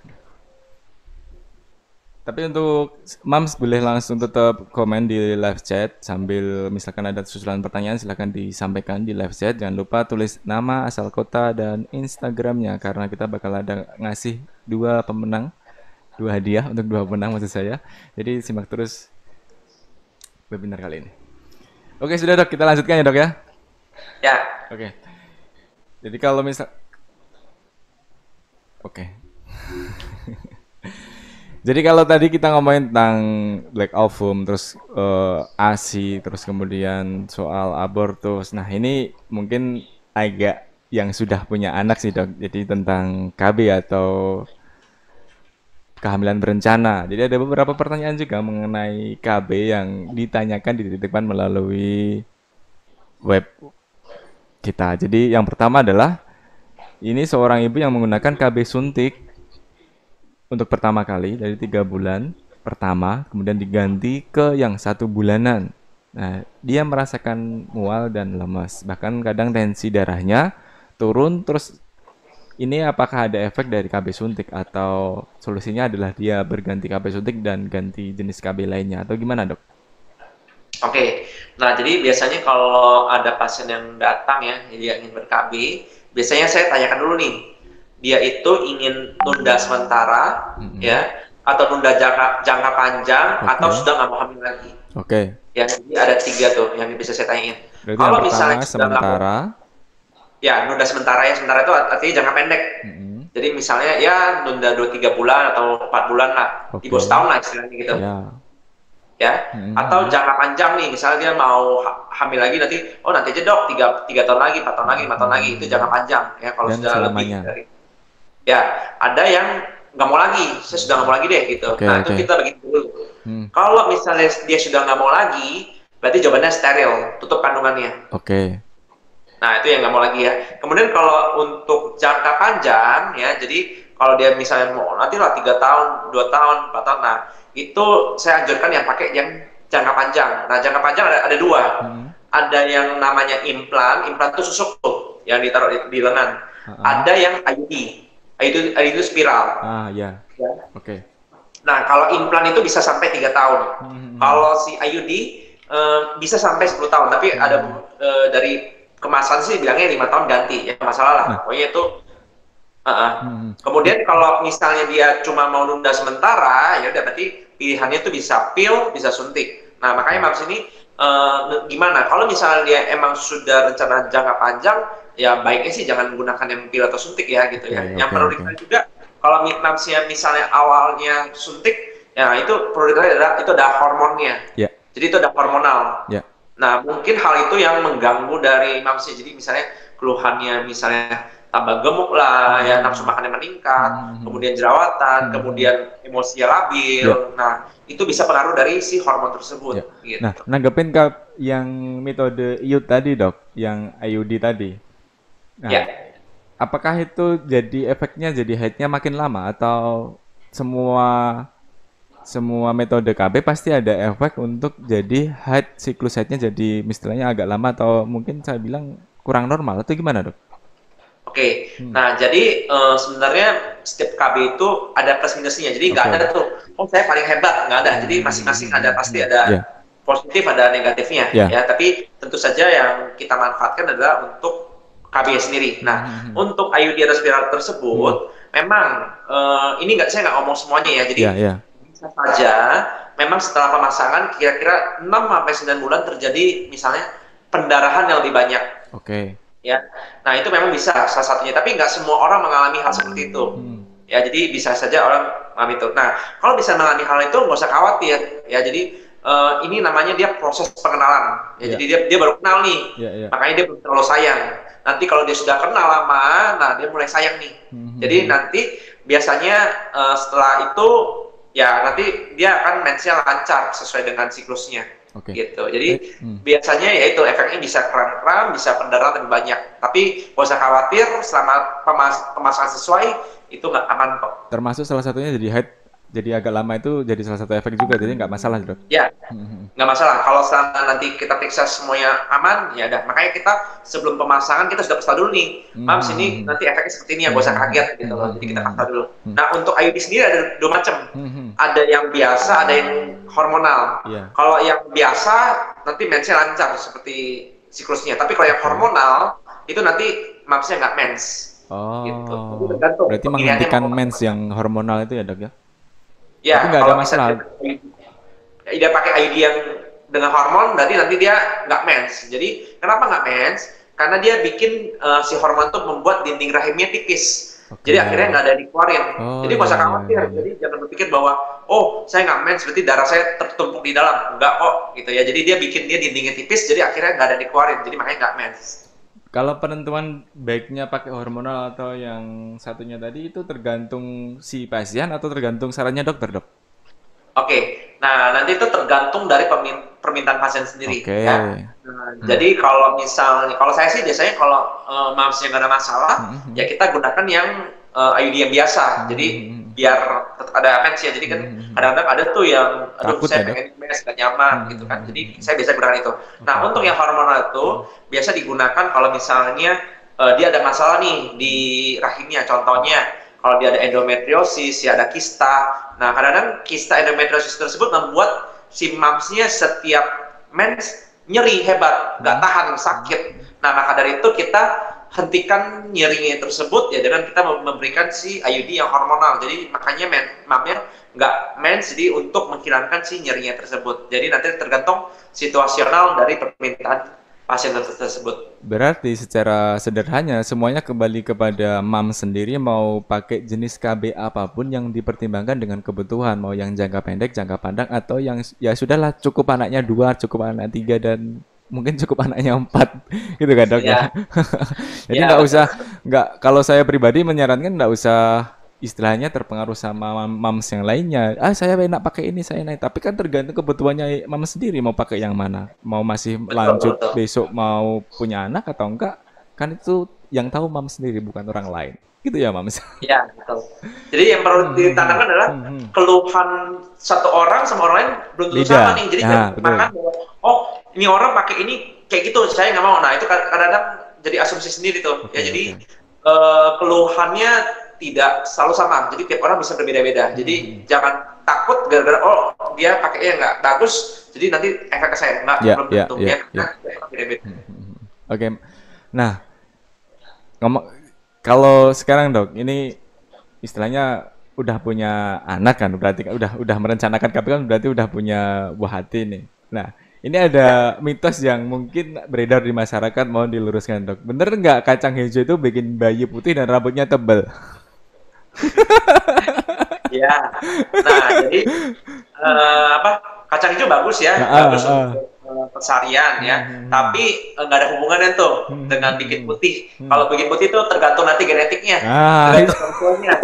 Tapi untuk Mams boleh langsung tetap komen di live chat sambil misalkan ada susulan pertanyaan silahkan disampaikan di live chat. Jangan lupa tulis nama, asal kota, dan Instagramnya karena kita bakal ada ngasih 2 hadiah untuk 2 pemenang maksud saya. Jadi simak terus webinar kali ini. Oke sudah Dok, kita lanjutkan ya Dok ya? Ya. Oke. Jadi kalau Jadi kalau tadi kita ngomongin tentang black ovum, terus ASI, terus kemudian soal abortus. Nah ini mungkin agak yang sudah punya anak sih dok. Jadi tentang KB atau kehamilan berencana. Jadi ada beberapa pertanyaan juga mengenai KB yang ditanyakan dititipkan melalui web kita. Jadi yang pertama adalah ini seorang ibu yang menggunakan KB suntik untuk pertama kali dari 3 bulan pertama, kemudian diganti ke yang 1 bulanan. Nah, dia merasakan mual dan lemas, bahkan kadang tensi darahnya turun. Terus ini apakah ada efek dari KB suntik atau solusinya adalah dia berganti KB suntik dan ganti jenis KB lainnya atau gimana dok? Oke, nah jadi biasanya kalau ada pasien yang datang ya, dia ingin ber-KB, biasanya saya tanyakan dulu nih, dia itu ingin tunda sementara, ya, atau tunda jangka panjang, atau Oke. sudah nggak mau hamil lagi. Oke. Ya, jadi ada 3 tuh yang bisa saya tanyain. Berarti yang Kalau pertama misalnya sudah nggak mau, sementara. ya nunda sementara ya, sementara itu artinya jangka pendek. Mm-mm. Jadi misalnya ya nunda 2-3 bulan atau 4 bulan lah, di bawah Oke. setahun lah istilahnya gitu. Ya. Ya, atau Mm-mm. jangka panjang nih, misalnya dia mau hamil lagi nanti, oh nanti aja dok, tiga tahun lagi, 4 tahun lagi, 5 tahun lagi, itu jangka panjang ya kalau Dan sudah lebih selamanya. dari, ya ada yang nggak mau lagi, saya sudah nggak mau lagi deh gitu. Oke, Nah itu oke. kita begitu dulu. Hmm. Kalau misalnya dia sudah nggak mau lagi, berarti jawabannya steril, tutup kandungannya. Oke. Nah, itu yang nggak mau lagi ya. Kemudian kalau untuk jangka panjang ya, jadi kalau dia misalnya mau nanti lah 3 tahun, 2 tahun, 4 tahun, nah itu saya anjurkan yang pakai yang jangka panjang. Nah, jangka panjang ada dua. Hmm. Ada yang namanya implan itu susuk tuh, yang ditaruh di lengan. Ada yang IUD, IUD spiral. Ah, ya. Ya. Oke. Nah, kalau implan itu bisa sampai 3 tahun. Kalau si IUD bisa sampai 10 tahun, tapi ada dari kemasan sih bilangnya 5 tahun ganti, ya masalah lah. Nah. Pokoknya itu. Kemudian kalau misalnya dia cuma mau nunda sementara, ya udah berarti pilihannya itu bisa pil, bisa suntik. Nah, makanya Mams ini gimana? Kalau misalnya dia emang sudah rencana jangka panjang, ya baiknya sih jangan menggunakan yang pil atau suntik ya gitu ya. Oke, Yang oke, perlu oke. diketahui juga kalau Mamsnya misalnya awalnya suntik, ya itu perlu diketahui adalah itu ada hormonnya. Ya. Jadi itu ada hormonal. Ya. Nah, mungkin hal itu yang mengganggu dari Mamsnya. Jadi misalnya keluhannya misalnya tambah gemuk lah, ya nafsu makannya meningkat, kemudian jerawatan, kemudian emosinya labil. Ya. Nah, itu bisa pengaruh dari si hormon tersebut. Ya. Gitu. Nah, nanggepin yang metode IUD tadi dok, yang IUD tadi. Nah, Ya. apakah itu jadi efeknya jadi haidnya makin lama atau semua metode KB pasti ada efek untuk jadi haid, siklus haidnya jadi istilahnya agak lama atau mungkin saya bilang kurang normal atau gimana dok? Oke, nah jadi sebenarnya setiap KB itu ada plus minusnya, jadi nggak Oke. ada tuh, oh saya paling hebat, nggak ada. Jadi masing-masing ada pasti ada Ya. positif, ada negatifnya, Ya. ya. Tapi tentu saja yang kita manfaatkan adalah untuk KB sendiri. Nah, untuk IUD atau spiral tersebut, memang ini saya nggak ngomong semuanya ya, jadi Ya, ya. bisa saja memang setelah pemasangan kira-kira 6-9 bulan terjadi misalnya pendarahan yang lebih banyak. Oke. Ya, nah itu memang bisa salah satunya, tapi nggak semua orang mengalami hal seperti itu. Ya, jadi bisa saja orang mengalami itu. Nah, kalau bisa mengalami hal itu nggak usah khawatir. Ya, jadi ini namanya dia proses pengenalan. Ya, jadi dia baru kenal nih, Ya, ya. makanya dia belum terlalu sayang. Nanti kalau dia sudah kenal lama, nah dia mulai sayang nih. Jadi nanti biasanya setelah itu ya nanti dia akan mensnya lancar sesuai dengan siklusnya. Oke. Gitu. Jadi biasanya ya itu efeknya bisa kram-kram, bisa pendarahan lebih banyak. Tapi nggak usah khawatir, selama pemasangan sesuai itu nggak aman kok. Termasuk salah satunya jadi haid, jadi agak lama itu jadi salah satu efek juga, jadi nggak masalah dok. Ya, nggak masalah. Kalau selama nanti kita periksa semuanya aman, ya udah. Makanya kita sebelum pemasangan kita sudah kasih dulu nih, Mams ini nanti efeknya seperti ini ya, nggak usah kaget gitu loh. Jadi kita kasih dulu. Nah, untuk IUD sendiri ada 2 macam. Ada yang biasa, ada yang hormonal. Iya. Kalau yang biasa nanti mensnya lancar seperti siklusnya. Tapi kalau yang hormonal itu nanti Mamsnya nggak mens. Oh, Gitu. Jadi tergantung berarti pemilihannya menghentikan mau mens yang hormonal itu ya dok ya? Ya, Tapi nggak ada kalau masalah. dia pakai IUD yang dengan hormon, berarti nanti dia nggak mens. Jadi kenapa nggak mens? Karena dia bikin si hormon itu membuat dinding rahimnya tipis. Oke. Jadi akhirnya nggak ada dikeluarin. Oh, Jadi nggak usah iya, khawatir. iya, iya. Jadi jangan berpikir bahwa oh saya nggak mens berarti darah saya tertumpuk di dalam. Enggak kok, gitu ya. Jadi dia bikin dia dindingnya tipis. Jadi akhirnya nggak ada dikeluarin. Jadi makanya nggak mens. Kalau penentuan baiknya pakai hormonal atau yang satunya tadi itu tergantung si pasien atau tergantung sarannya dokter, Dok? Oke, nah nanti itu tergantung dari permintaan pasien sendiri Oke. ya. Nah, Hmm. jadi kalau misalnya, kalau saya sih biasanya kalau mamsnya nggak ada masalah, Hmm, hmm, ya hmm. kita gunakan yang IUD yang biasa. Hmm, Jadi hmm, hmm, hmm. biar tetap ada mens ya. Jadi kan Hmm, hmm, hmm. kadang-kadang ada tuh yang, aduh Takut ya, saya Dok? pengen mens nggak nyaman Hmm, gitu hmm, kan. hmm, hmm, Jadi hmm. saya biasa gunakan itu. Oke, Nah oke. untuk yang hormonal itu Hmm. biasa digunakan kalau misalnya dia ada masalah nih di Hmm. rahimnya. Hmm. Contohnya kalau dia ada endometriosis, ya ada kista. Nah kadang-kadang kista endometriosis tersebut membuat si mamsnya setiap mens nyeri hebat, nggak Hmm. tahan, Hmm. sakit. Nah, maka dari itu kita hentikan nyerinya tersebut ya dengan kita memberikan si IUD yang hormonal. Jadi makanya mamnya nggak mens jadi untuk menghilangkan si nyerinya tersebut. Jadi nanti tergantung situasional dari permintaan pasien tersebut. Berarti secara sederhana semuanya kembali kepada mam sendiri mau pakai jenis KB apapun yang dipertimbangkan dengan kebutuhan, mau yang jangka pendek, jangka panjang, atau yang ya sudahlah cukup anaknya dua, cukup anak tiga dan mungkin cukup anaknya empat, gitu kan dok ya. Ya, Jadi ya nggak usah, betul. nggak kalau saya pribadi menyarankan nggak usah istilahnya terpengaruh sama mams yang lainnya. Ah saya enak pakai ini, saya enak. Tapi kan tergantung kebutuhannya mams sendiri mau pakai yang mana. Mau masih Betul, lanjut betul. besok mau punya anak atau enggak. Kan itu yang tahu mams sendiri bukan orang lain. Gitu ya mams. Ya, betul. Jadi yang perlu Hmm, hmm, hmm. ditantangkan adalah Hmm, hmm. keluhan satu orang sama orang lain belum tentu sama Lidah. nih. Jadi jangan Ya, makan betul. bahwa, oh ini orang pakai ini kayak gitu, saya nggak mau. Nah itu kadang-kadang jadi asumsi sendiri tuh. Ya Oke, jadi oke. keluhannya tidak selalu sama. Jadi tiap orang bisa berbeda-beda. Hmm, hmm. Jadi jangan takut gara-gara oh dia pakainya nggak bagus, jadi nanti efek ke saya nggak, Ya, belum ya, tentu ya, ya ya. karena tiap orang beda-beda. Hmm, hmm, hmm. Oke. Nah, ngomong kalau sekarang dok, ini istilahnya udah punya anak kan, berarti kan udah merencanakan KPK kan berarti udah punya buah hati nih. Nah, ini Ya, ada mitos yang mungkin beredar di masyarakat mau diluruskan dok. Bener nggak kacang hijau itu bikin bayi putih dan rambutnya tebal? ya. Nah jadi apa kacang hijau bagus Ah, ya, ah, bagus ah. untuk persarian Hmm, ya. hmm, hmm. Tapi nggak ada hubungannya tuh Hmm, hmm, dengan bikin hmm, putih. hmm. Kalau bikin putih itu tergantung nanti genetiknya, Ah, itu tergantung orang tuanya.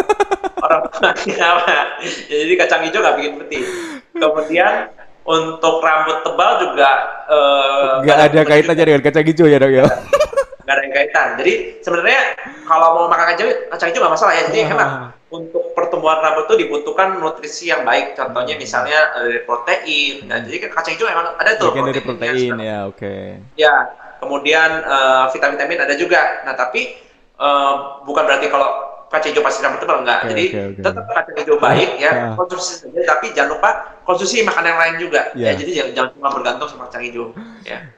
Orang tuanya apa? Ya, jadi kacang hijau nggak bikin putih. Kemudian untuk rambut tebal juga nggak nggak ada ada hubungannya juga. kaitannya dengan kacang hijau ya dok ya? Nggak ada yang kaitan. Jadi sebenarnya kalau mau makan kacang hijau nggak masalah ya. Jadi emang Ah, untuk pertumbuhan rambut itu dibutuhkan nutrisi yang baik. hmm, Contohnya hmm, misalnya dari protein. Nah, hmm. jadi kan kacang hijau emang ada tuh Bagian dari proteinnya. protein ya, oke. Ya, kemudian vitamin-vitamin ada juga. Nah, tapi bukan berarti kalau kacang hijau pasti rambut tebal enggak. Oke, Jadi oke, oke. tetap kacang hijau Ah, baik ya, ah, konsumsi saja. Tapi jangan lupa konsumsi makanan yang lain juga. Ya, ya. jadi jangan cuma bergantung sama kacang hijau. Ya.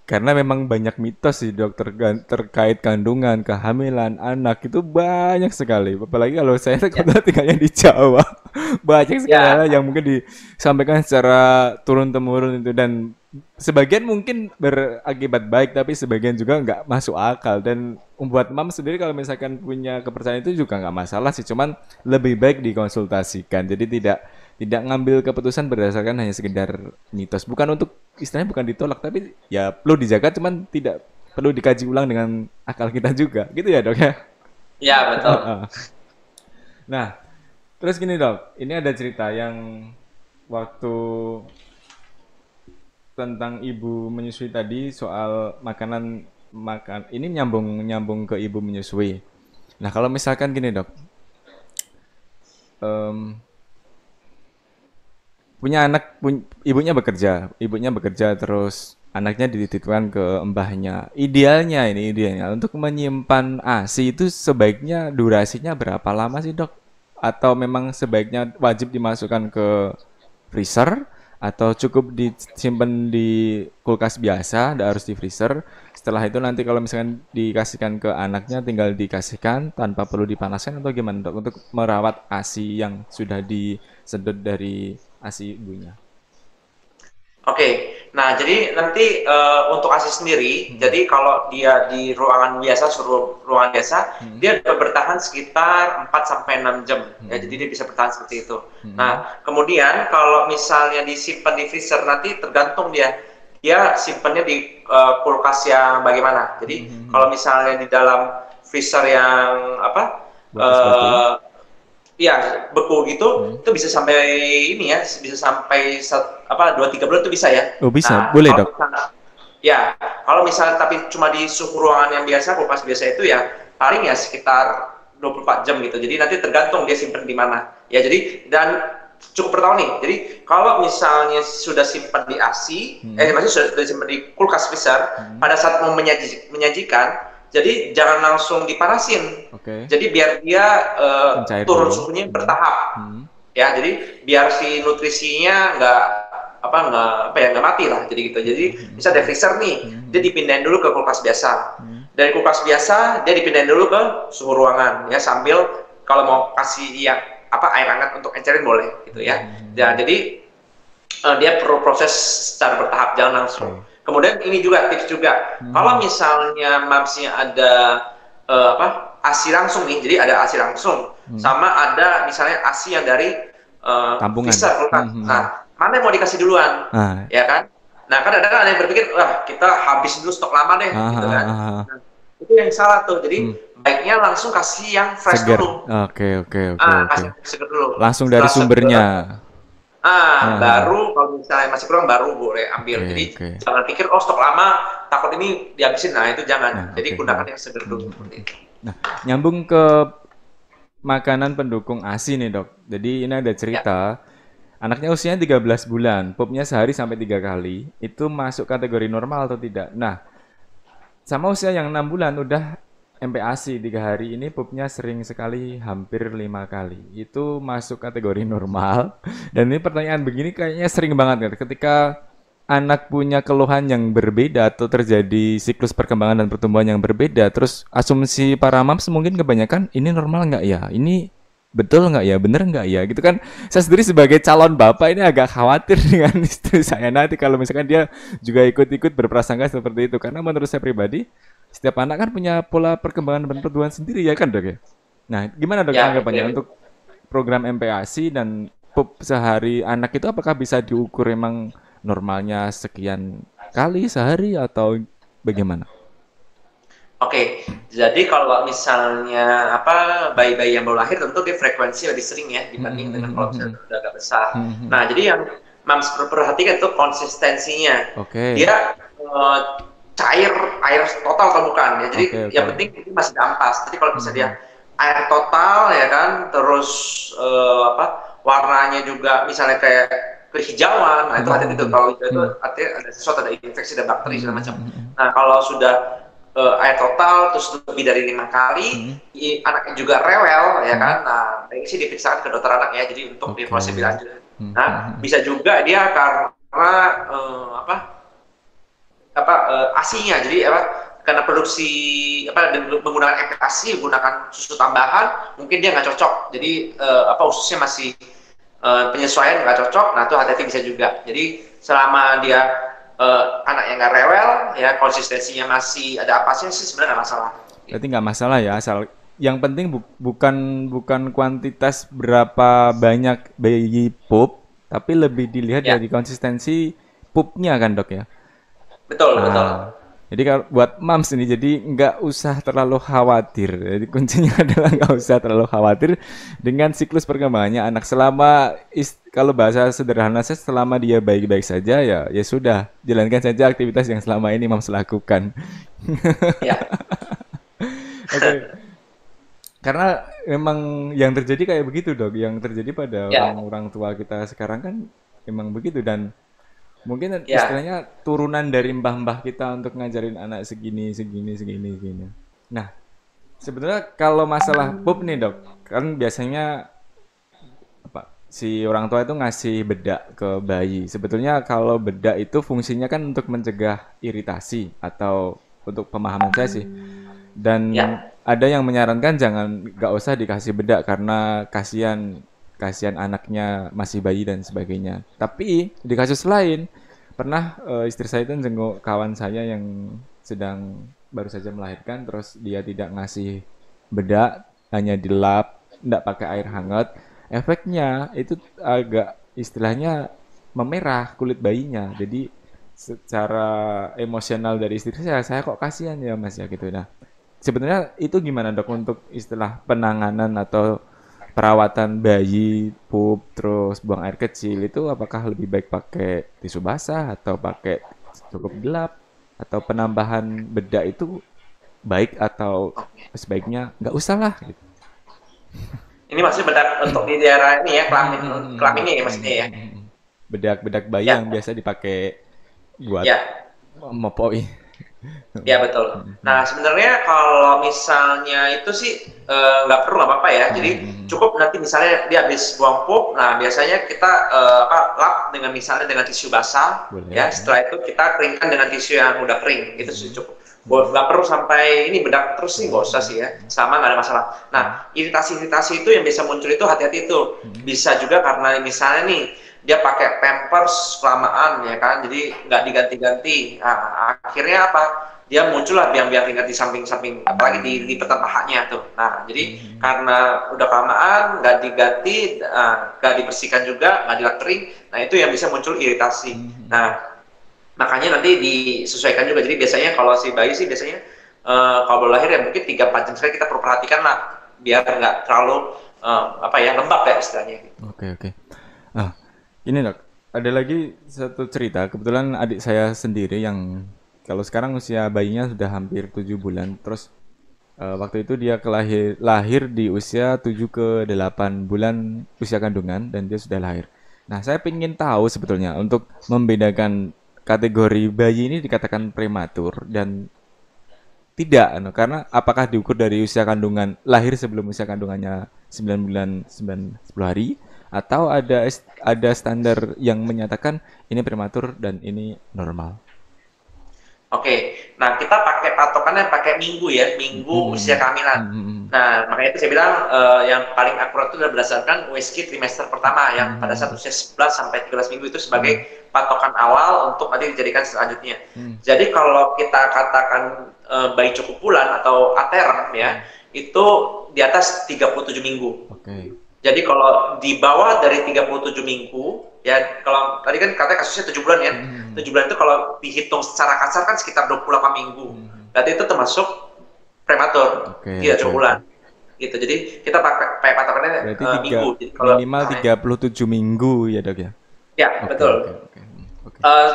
Karena memang banyak mitos sih dok terkait kandungan, kehamilan, anak itu banyak sekali. Apalagi kalau saya Ya. kebetulan tinggalnya di Jawa, banyak sekali hal Ya. yang mungkin disampaikan secara turun temurun itu dan sebagian mungkin berakibat baik, tapi sebagian juga nggak masuk akal dan membuat mam sendiri kalau misalkan punya kepercayaan itu juga nggak masalah sih, cuman lebih baik dikonsultasikan. Jadi tidak ngambil keputusan berdasarkan hanya sekedar mitos. Bukan untuk istilahnya bukan ditolak, tapi ya perlu dijaga, cuman tidak perlu dikaji ulang dengan akal kita juga. Gitu ya dok ya. Ya, betul. Nah, terus gini dok, ini ada cerita yang waktu tentang ibu menyusui tadi soal makanan makan ini nyambung nyambung ke ibu menyusui. Nah kalau misalkan gini dok, em, punya anak ibunya bekerja terus anaknya dititipkan ke mbahnya, idealnya untuk menyimpan ASI itu sebaiknya durasinya berapa lama sih dok, atau memang sebaiknya wajib dimasukkan ke freezer atau cukup disimpan di kulkas biasa, tidak harus di freezer. Setelah itu nanti kalau misalkan dikasihkan ke anaknya tinggal dikasihkan tanpa perlu dipanaskan atau gimana dok untuk merawat ASI yang sudah disedot dari ASI ibunya. Oke, nah jadi nanti untuk ASI sendiri, Hmm. jadi kalau dia di ruangan biasa, suruh ruangan biasa, Hmm. dia bertahan sekitar 4 sampai 6 jam. Ya, Hmm. jadi dia bisa bertahan seperti itu. Hmm. Nah, kemudian kalau misalnya disimpan di freezer nanti tergantung dia dia simpennya di kulkas yang bagaimana. Jadi kalau misalnya di dalam freezer yang apa, Lapis baku. ya beku gitu, itu bisa sampai ini ya, bisa sampai 2-3 bulan itu bisa ya. Oh bisa, Nah, boleh kalau dok. misalnya, ya kalau misalnya tapi cuma di suhu ruangan yang biasa, kulkas biasa itu ya paling ya sekitar 24 jam gitu. Jadi nanti tergantung dia simpen di mana. Ya jadi dan cukup bertahun nih. Jadi kalau misalnya sudah simpan di AC, maksudnya sudah simpan di kulkas freezer, pada saat mau menyajikan, jadi jangan langsung dipanasin. Oke. Jadi biar dia Mencair turun dulu. suhunya bertahap. Hmm. Ya, jadi biar si nutrisinya nggak mati lah. Jadi gitu. Jadi bisa dari freezer nih, dia dipindahin dulu ke kulkas biasa. Dari kulkas biasa dia dipindahin dulu ke suhu ruangan ya, sambil kalau mau kasih yang air hangat untuk encerin boleh gitu ya. Ya jadi dia perlu proses secara bertahap, jangan langsung. Kemudian ini juga tips juga, kalau misalnya mamsnya ada ASI langsung nih, jadi ada ASI langsung sama ada misalnya ASI yang dari Tampungan. freezer kulkas. Nah, mana yang mau dikasih duluan? Ya kan? Nah, kan ada yang berpikir, wah kita habis dulu stok lama deh, gitu kan? Nah, itu yang salah tuh. Jadi baiknya langsung kasih yang fresh Seger. dulu. Oke. Kasih seger dulu. Langsung dari Setelah sumbernya. Baru kalau misalnya masih kurang baru boleh ambil. Jadi jangan pikir stok lama takut ini dihabisin. Nah, itu jangan. Jadi gunakan yang seger dulu seperti itu. Nah, nyambung ke makanan pendukung ASI nih, Dok. Jadi ini ada cerita. Anaknya usianya 13 bulan, pupnya sehari sampai 3 kali. Itu masuk kategori normal atau tidak? Nah, sama usia yang 6 bulan udah MPASI 3 hari ini pupnya sering sekali hampir 5 kali. Itu masuk kategori normal. Dan ini pertanyaan begini kayaknya sering banget kan. Ketika anak punya keluhan yang berbeda atau terjadi siklus perkembangan dan pertumbuhan yang berbeda, terus asumsi para mams mungkin kebanyakan ini normal nggak ya? Ini betul nggak ya? Bener nggak ya? Gitu kan. Saya sendiri sebagai calon bapak ini agak khawatir dengan istri saya nanti kalau misalkan dia juga ikut-ikut berprasangka seperti itu. Karena menurut saya pribadi, setiap anak kan punya pola perkembangan dan pertumbuhan sendiri ya kan, Dok ya? Nah, gimana Dok tanggapannya untuk program MPASI dan pup sehari anak itu apakah bisa diukur emang normalnya sekian kali sehari atau bagaimana? Oke, jadi kalau misalnya bayi-bayi yang baru lahir tentu dia frekuensi lebih sering ya dibanding dengan kalau misalnya sudah agak besar. Nah, jadi yang mams perlu perhatikan itu konsistensinya. Dia cair air total atau bukan ya. Jadi yang penting itu masih ampas. Jadi kalau misalnya dia air total ya kan, terus warnanya juga misalnya kayak kehijauan, nah itu hati itu kalau itu artinya ada sesuatu, ada infeksi, ada bakteri segala macam. Nah, kalau sudah air total terus lebih dari 5 kali, anaknya juga rewel ya kan. Nah, ini sih diperiksakan ke dokter anak ya, jadi untuk diproses lebih lanjut. Nah, bisa juga dia karena ASI-nya, jadi karena produksi menggunakan MPASI, menggunakan susu tambahan, mungkin dia nggak cocok. Jadi ususnya masih penyesuaian nggak cocok. Nah, itu hati-hati bisa juga. Jadi selama dia anak yang nggak rewel, ya konsistensinya masih ada apasnya sih sebenarnya nggak masalah. Berarti nggak masalah ya, asal yang penting bukan kuantitas berapa banyak bayi pup, tapi lebih dilihat dari konsistensi pupnya kan, Dok ya? Betul. Jadi kalau buat mams ini jadi nggak usah terlalu khawatir. Jadi kuncinya adalah nggak usah terlalu khawatir dengan siklus perkembangannya anak selama kalau bahasa sederhana saya selama dia baik-baik saja ya sudah jalankan saja aktivitas yang selama ini mams lakukan. Ya. Oke. Karena memang yang terjadi kayak begitu, Dok. Yang terjadi pada orang tua kita sekarang kan memang begitu dan mungkin istilahnya turunan dari mbah-mbah kita untuk ngajarin anak segini. Nah, sebenarnya kalau masalah pup nih, Dok, kan biasanya si orang tua itu ngasih bedak ke bayi. Sebetulnya kalau bedak itu fungsinya kan untuk mencegah iritasi atau untuk pemahaman saya sih. Dan ada yang menyarankan nggak usah dikasih bedak karena kasihan anaknya masih bayi dan sebagainya. Tapi di kasus lain pernah istri saya itu jenguk kawan saya yang sedang baru saja melahirkan, terus dia tidak ngasih bedak, hanya dilap, tidak pakai air hangat. Efeknya itu agak istilahnya memerah kulit bayinya. Jadi secara emosional dari istri saya kok kasihan ya Mas ya gitu. Nah, sebenarnya itu gimana dok untuk istilah penanganan atau perawatan bayi pup terus buang air kecil itu apakah lebih baik pakai tisu basah atau pakai cukup gelap atau penambahan bedak itu baik atau sebaiknya nggak usah lah gitu. Ini maksudnya bedak untuk di daerah ini ya, kelaminnya ya maksudnya ya. Bedak-bedak bayi Ya, yang biasa dipakai buat ya. mopoi. Ya betul. Nah sebenarnya kalau misalnya itu sih nggak perlu nggak apa-apa ya. Jadi cukup nanti misalnya dia habis buang pup, nah biasanya kita lap dengan misalnya dengan tisu basah, Boleh. ya. Setelah itu kita keringkan dengan tisu yang udah kering, itu sudah cukup. Nggak perlu sampai ini bedak terus sih, nggak usah sih ya. Sama nggak ada masalah. Nah iritasi-iritasi itu yang bisa muncul itu hati-hati itu. Bisa juga karena misalnya nih dia pakai pampers kelamaan ya kan, jadi nggak diganti-ganti. Nah, akhirnya apa? Dia muncullah biang-biang ringan di samping-samping, apalagi di peta pahanya tuh. Nah, jadi karena udah kelamaan, nggak diganti, nggak dibersihkan juga, nggak dilap kering, nah itu yang bisa muncul iritasi. Nah, makanya nanti disesuaikan juga. Jadi biasanya kalau si bayi sih biasanya kalau baru lahir ya mungkin 3-4 jam sekali kita perlu perhatikan lah, biar nggak terlalu lembab ya istilahnya. Oke. Ah, ini dok, ada lagi satu cerita. Kebetulan adik saya sendiri yang kalau sekarang usia bayinya sudah hampir 7 bulan. Terus waktu itu dia lahir di usia 7 ke 8 bulan usia kandungan dan dia sudah lahir. Nah, saya ingin tahu sebetulnya untuk membedakan kategori bayi ini dikatakan prematur dan tidak, karena apakah diukur dari usia kandungan lahir sebelum usia kandungannya 9 bulan 10 hari atau ada standar yang menyatakan ini prematur dan ini normal. Oke, nah kita pakai patokannya pakai minggu ya, minggu usia kehamilan. Nah, makanya itu saya bilang yang paling akurat itu adalah berdasarkan USG trimester pertama yang pada saat usia 11 sampai 13 minggu itu sebagai patokan awal untuk nanti dijadikan selanjutnya. Jadi kalau kita katakan bayi cukup bulan atau aterm ya, itu di atas 37 minggu. Oke. Jadi kalau di bawah dari 37 minggu, ya kalau tadi kan katanya kasusnya 7 bulan ya, 7 bulan itu kalau dihitung secara kasar kan sekitar 28 minggu. Berarti itu termasuk prematur, tidak cukup bulan. Gitu. Jadi kita pakai patokannya minggu. Jadi kalau minimal 37 minggu ya dok ya? Ya, betul.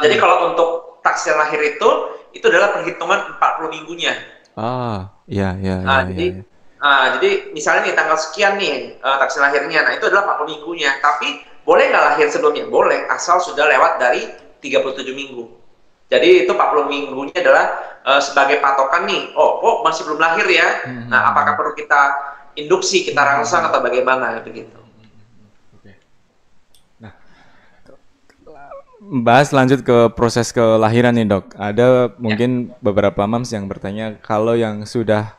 Jadi kalau untuk taksiran lahir itu adalah perhitungan 40 minggunya. Iya. Jadi misalnya nih tanggal sekian nih taksi lahirnya, nah itu adalah 40 minggunya. Tapi boleh nggak lahir sebelumnya? Boleh, asal sudah lewat dari 37 minggu. Jadi itu 40 minggunya adalah sebagai patokan nih. Oh, masih belum lahir ya. Nah, apakah perlu kita induksi, kita rangsang atau bagaimana begitu? Nah, bahas lanjut ke proses kelahiran nih dok. Ada mungkin beberapa mams yang bertanya kalau yang sudah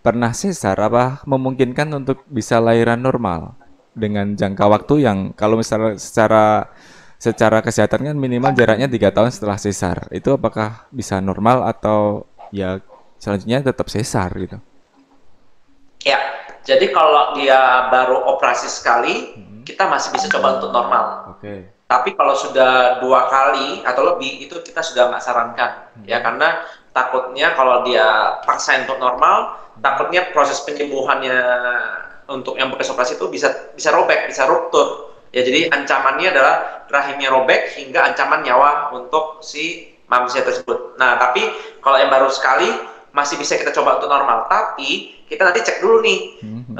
pernah sesar apa memungkinkan untuk bisa lahiran normal dengan jangka waktu yang kalau misalnya secara kesehatan kan minimal jaraknya 3 tahun setelah sesar. Itu apakah bisa normal atau ya selanjutnya tetap sesar gitu? Ya, jadi kalau dia baru operasi sekali, kita masih bisa coba untuk normal. Oke. Tapi kalau sudah 2 kali atau lebih, itu kita sudah nggak sarankan. Ya, karena takutnya kalau dia paksain untuk normal, takutnya proses penyembuhannya untuk yang bekas operasi itu bisa robek, bisa ruptur. Ya, jadi ancamannya adalah rahimnya robek hingga ancaman nyawa untuk si manusia tersebut. Nah, tapi kalau yang baru sekali masih bisa kita coba untuk normal. Tapi kita nanti cek dulu nih,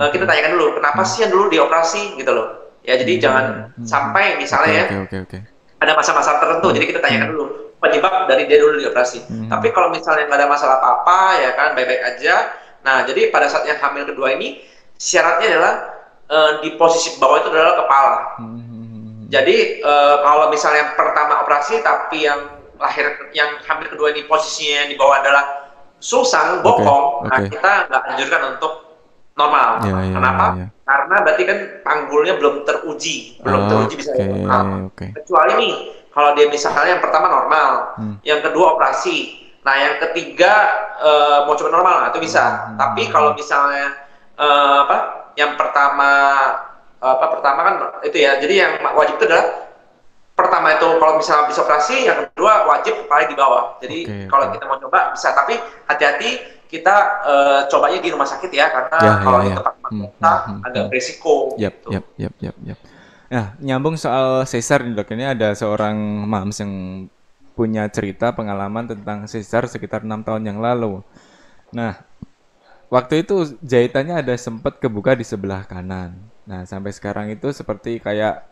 kita tanyakan dulu kenapa sih yang dulu dioperasi gitu loh. Ya, jadi jangan sampai misalnya ada masa-masa tertentu. Jadi kita tanyakan dulu penyebab dari dia dulu dioperasi. Tapi kalau misalnya nggak ada masalah apa-apa ya kan baik-baik aja. Nah, jadi pada saat yang hamil kedua ini syaratnya adalah di posisi bawah itu adalah kepala. Jadi kalau misalnya yang pertama operasi tapi yang hamil kedua ini posisinya di bawah adalah sulsang, bokong, nah kita nggak anjurkan untuk normal. Kenapa? Karena berarti kan panggulnya belum teruji bisa normal. Kecuali nih kalau dia misalnya yang pertama normal, yang kedua operasi. Nah, yang ketiga mau coba normal, nah, itu bisa. Tapi kalau misalnya yang pertama kan itu ya. Jadi yang wajib itu adalah pertama itu kalau misalnya habis operasi, yang kedua wajib kepala di bawah. Jadi kalau kita mau coba bisa, tapi hati-hati kita cobanya di rumah sakit ya, karena kalau di tempat kita agak berisiko. Yap. Nah, nyambung soal sesar nih dok, ini ada seorang mams yang punya cerita pengalaman tentang sesar sekitar 6 tahun yang lalu. Nah, waktu itu jahitannya ada sempat kebuka di sebelah kanan. Nah, sampai sekarang itu seperti kayak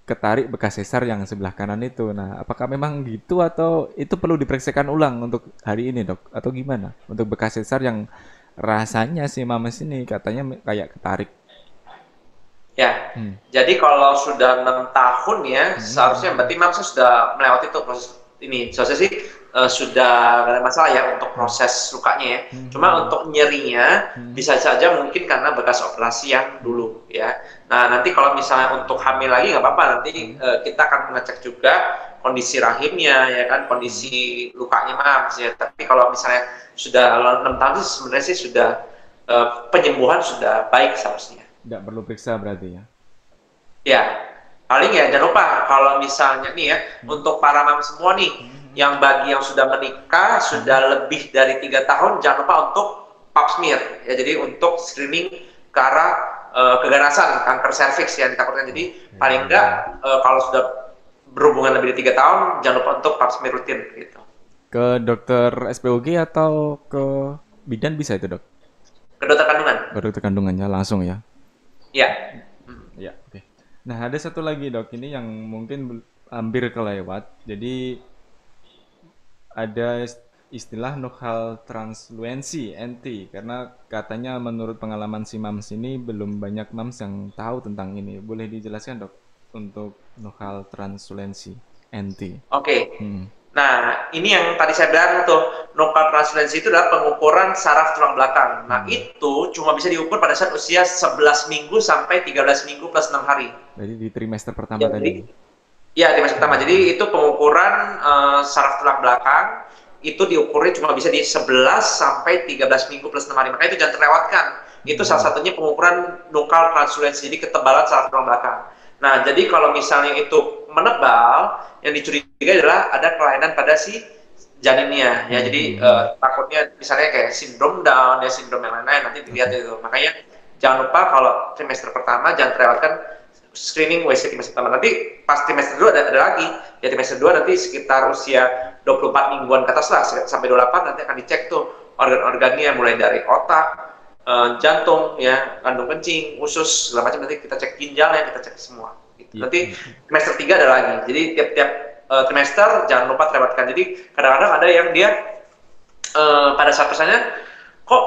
ketarik bekas sesar yang sebelah kanan itu. Nah, apakah memang gitu atau itu perlu diperiksakan ulang untuk hari ini, dok? Atau gimana? Untuk bekas sesar yang rasanya si Mames ini katanya kayak ketarik. Ya, jadi kalau sudah 6 tahun ya, seharusnya berarti Mames sudah melewati itu proses ini. Seharusnya sih sudah gak ada masalah ya untuk proses lukanya ya. Cuma untuk nyerinya bisa saja mungkin karena bekas operasi yang dulu ya. Nah, nanti kalau misalnya untuk hamil lagi nggak apa-apa, nanti kita akan mengecek juga kondisi rahimnya ya kan, kondisi lukanya Mams ya. Tapi kalau misalnya sudah 6 tahun sih sebenarnya sih sudah penyembuhan sudah baik seharusnya. Nggak perlu periksa berarti ya? Ya, paling ya jangan lupa kalau misalnya nih ya, untuk para mam semua nih, yang bagi yang sudah menikah sudah lebih dari 3 tahun, jangan lupa untuk pap smear ya. Jadi untuk screening ke arah keganasan, kanker serviks yang ditakutkan. Jadi paling enggak kalau sudah berhubungan lebih dari 3 tahun, jangan lupa untuk pap smear rutin gitu. Ke dokter SPOG atau ke bidan bisa itu, dok? Ke dokter kandungan. Ke dokter kandungannya langsung ya? Ya. Ya, oke. Nah, ada satu lagi, dok, ini yang mungkin hampir kelewat. Jadi ada istilah nuchal transluensi (NT) karena katanya menurut pengalaman si Mams ini belum banyak Mams yang tahu tentang ini. Boleh dijelaskan, dok, untuk nuchal transluensi (NT)? Oke. Nah, ini yang tadi saya bilang tuh, nuchal transluensi itu adalah pengukuran saraf tulang belakang. Nah, itu cuma bisa diukur pada saat usia 11 minggu sampai 13 minggu plus 6 hari. Jadi di trimester pertama Ya, tadi? Ya, trimester pertama. Jadi itu pengukuran saraf tulang belakang, itu diukurnya cuma bisa di 11 sampai 13 minggu plus 6 hari. Makanya itu jangan terlewatkan. Itu salah satunya pengukuran nuchal transluensi, jadi ketebalan saraf tulang belakang. Nah, jadi kalau misalnya itu menebal, yang dicurigai adalah ada kelainan pada si janinnya ya. Jadi takutnya misalnya kayak sindrom Down ya, sindrom yang lain-lain, nanti dilihat itu. Makanya jangan lupa kalau trimester pertama jangan terlewatkan screening WC trimester pertama. Nanti pas trimester 2 ada lagi ya, trimester 2 nanti sekitar usia 24 mingguan ke atas lah, sampai 28 nanti akan dicek tuh organ-organnya, mulai dari otak, jantung ya, kandung kencing, usus, segala macam. Nanti kita cek ginjalnya, kita cek semua gitu. Nanti trimester 3 ada lagi. Jadi tiap-tiap trimester jangan lupa terlewatkan. Jadi kadang-kadang ada yang dia pada saat persanya kok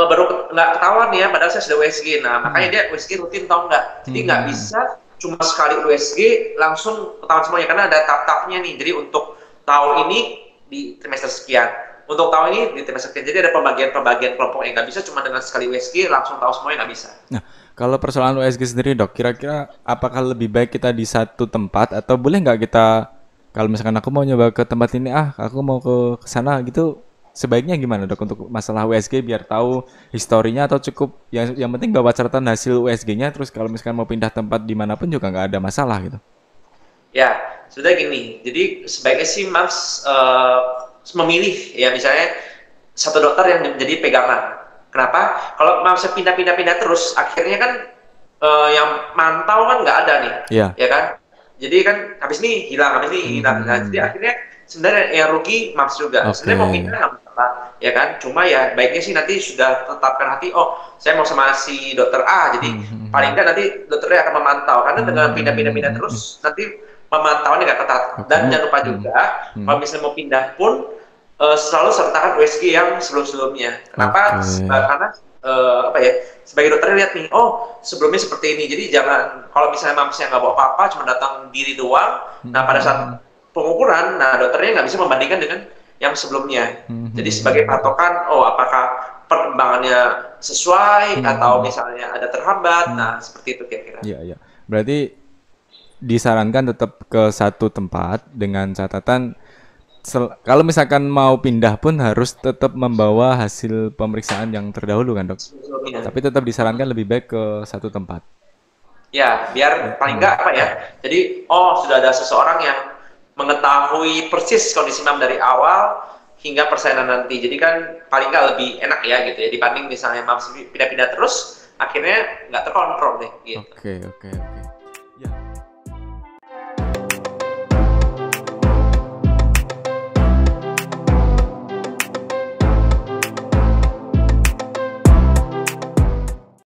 baru nggak ketahuan ya, padahal saya sudah USG. Nah, makanya dia USG rutin tau nggak. Jadi nggak bisa cuma sekali USG langsung ketahuan semuanya, karena ada tahap-tahapnya nih. Jadi untuk tahu ini di trimester sekian, untuk tahu ini di trimester sekian. Jadi ada pembagian kelompok yang nggak bisa cuma dengan sekali USG langsung tahu semuanya, nggak bisa. Nah, kalau persoalan USG sendiri, dok, kira-kira apakah lebih baik kita di satu tempat atau boleh nggak kita, kalau misalkan aku mau nyoba ke tempat ini, aku mau ke sana gitu, sebaiknya gimana, dok, untuk masalah USG biar tahu historinya, atau cukup yang penting bawa catatan hasil USG-nya, terus kalau misalkan mau pindah tempat dimanapun juga nggak ada masalah gitu? Ya, sudah gini. Jadi sebaiknya sih Mams memilih ya, misalnya satu dokter yang menjadi pegangan. Kenapa? Kalau Mams pindah-pindah terus, akhirnya kan yang mantau kan nggak ada nih, ya kan? Jadi kan habis ini hilang. Nah, jadi akhirnya sebenarnya yang rugi Mams juga. Sebenarnya mau pindah nggak masalah, ya kan? Cuma ya baiknya sih nanti sudah tetapkan hati. Oh, saya mau sama si dokter A. Jadi paling nggak nanti dokternya akan memantau. Karena dengan pindah-pindah terus nanti pemantauannya nggak ketat. Dan jangan lupa juga kalau misalnya mau pindah pun selalu sertakan USG yang sebelum-sebelumnya. Kenapa? Karena sebagai dokter lihat nih, oh sebelumnya seperti ini. Jadi jangan, kalau misalnya mamsnya nggak bawa apa-apa, cuma datang diri doang. Nah, pada saat pengukuran, nah dokternya nggak bisa membandingkan dengan yang sebelumnya. Jadi sebagai patokan, oh apakah perkembangannya sesuai atau misalnya ada terhambat. Nah, seperti itu kira-kira. Iya. Berarti disarankan tetap ke satu tempat dengan catatan kalau misalkan mau pindah pun harus tetap membawa hasil pemeriksaan yang terdahulu kan, dok? Tapi tetap disarankan lebih baik ke satu tempat. Ya, biar paling nggak apa ya. Jadi, sudah ada seseorang yang mengetahui persis kondisi mam dari awal hingga persalinan nanti. Jadi kan paling nggak lebih enak ya gitu ya dibanding misalnya mam pindah-pindah terus, akhirnya nggak terkontrol deh gitu. Oke.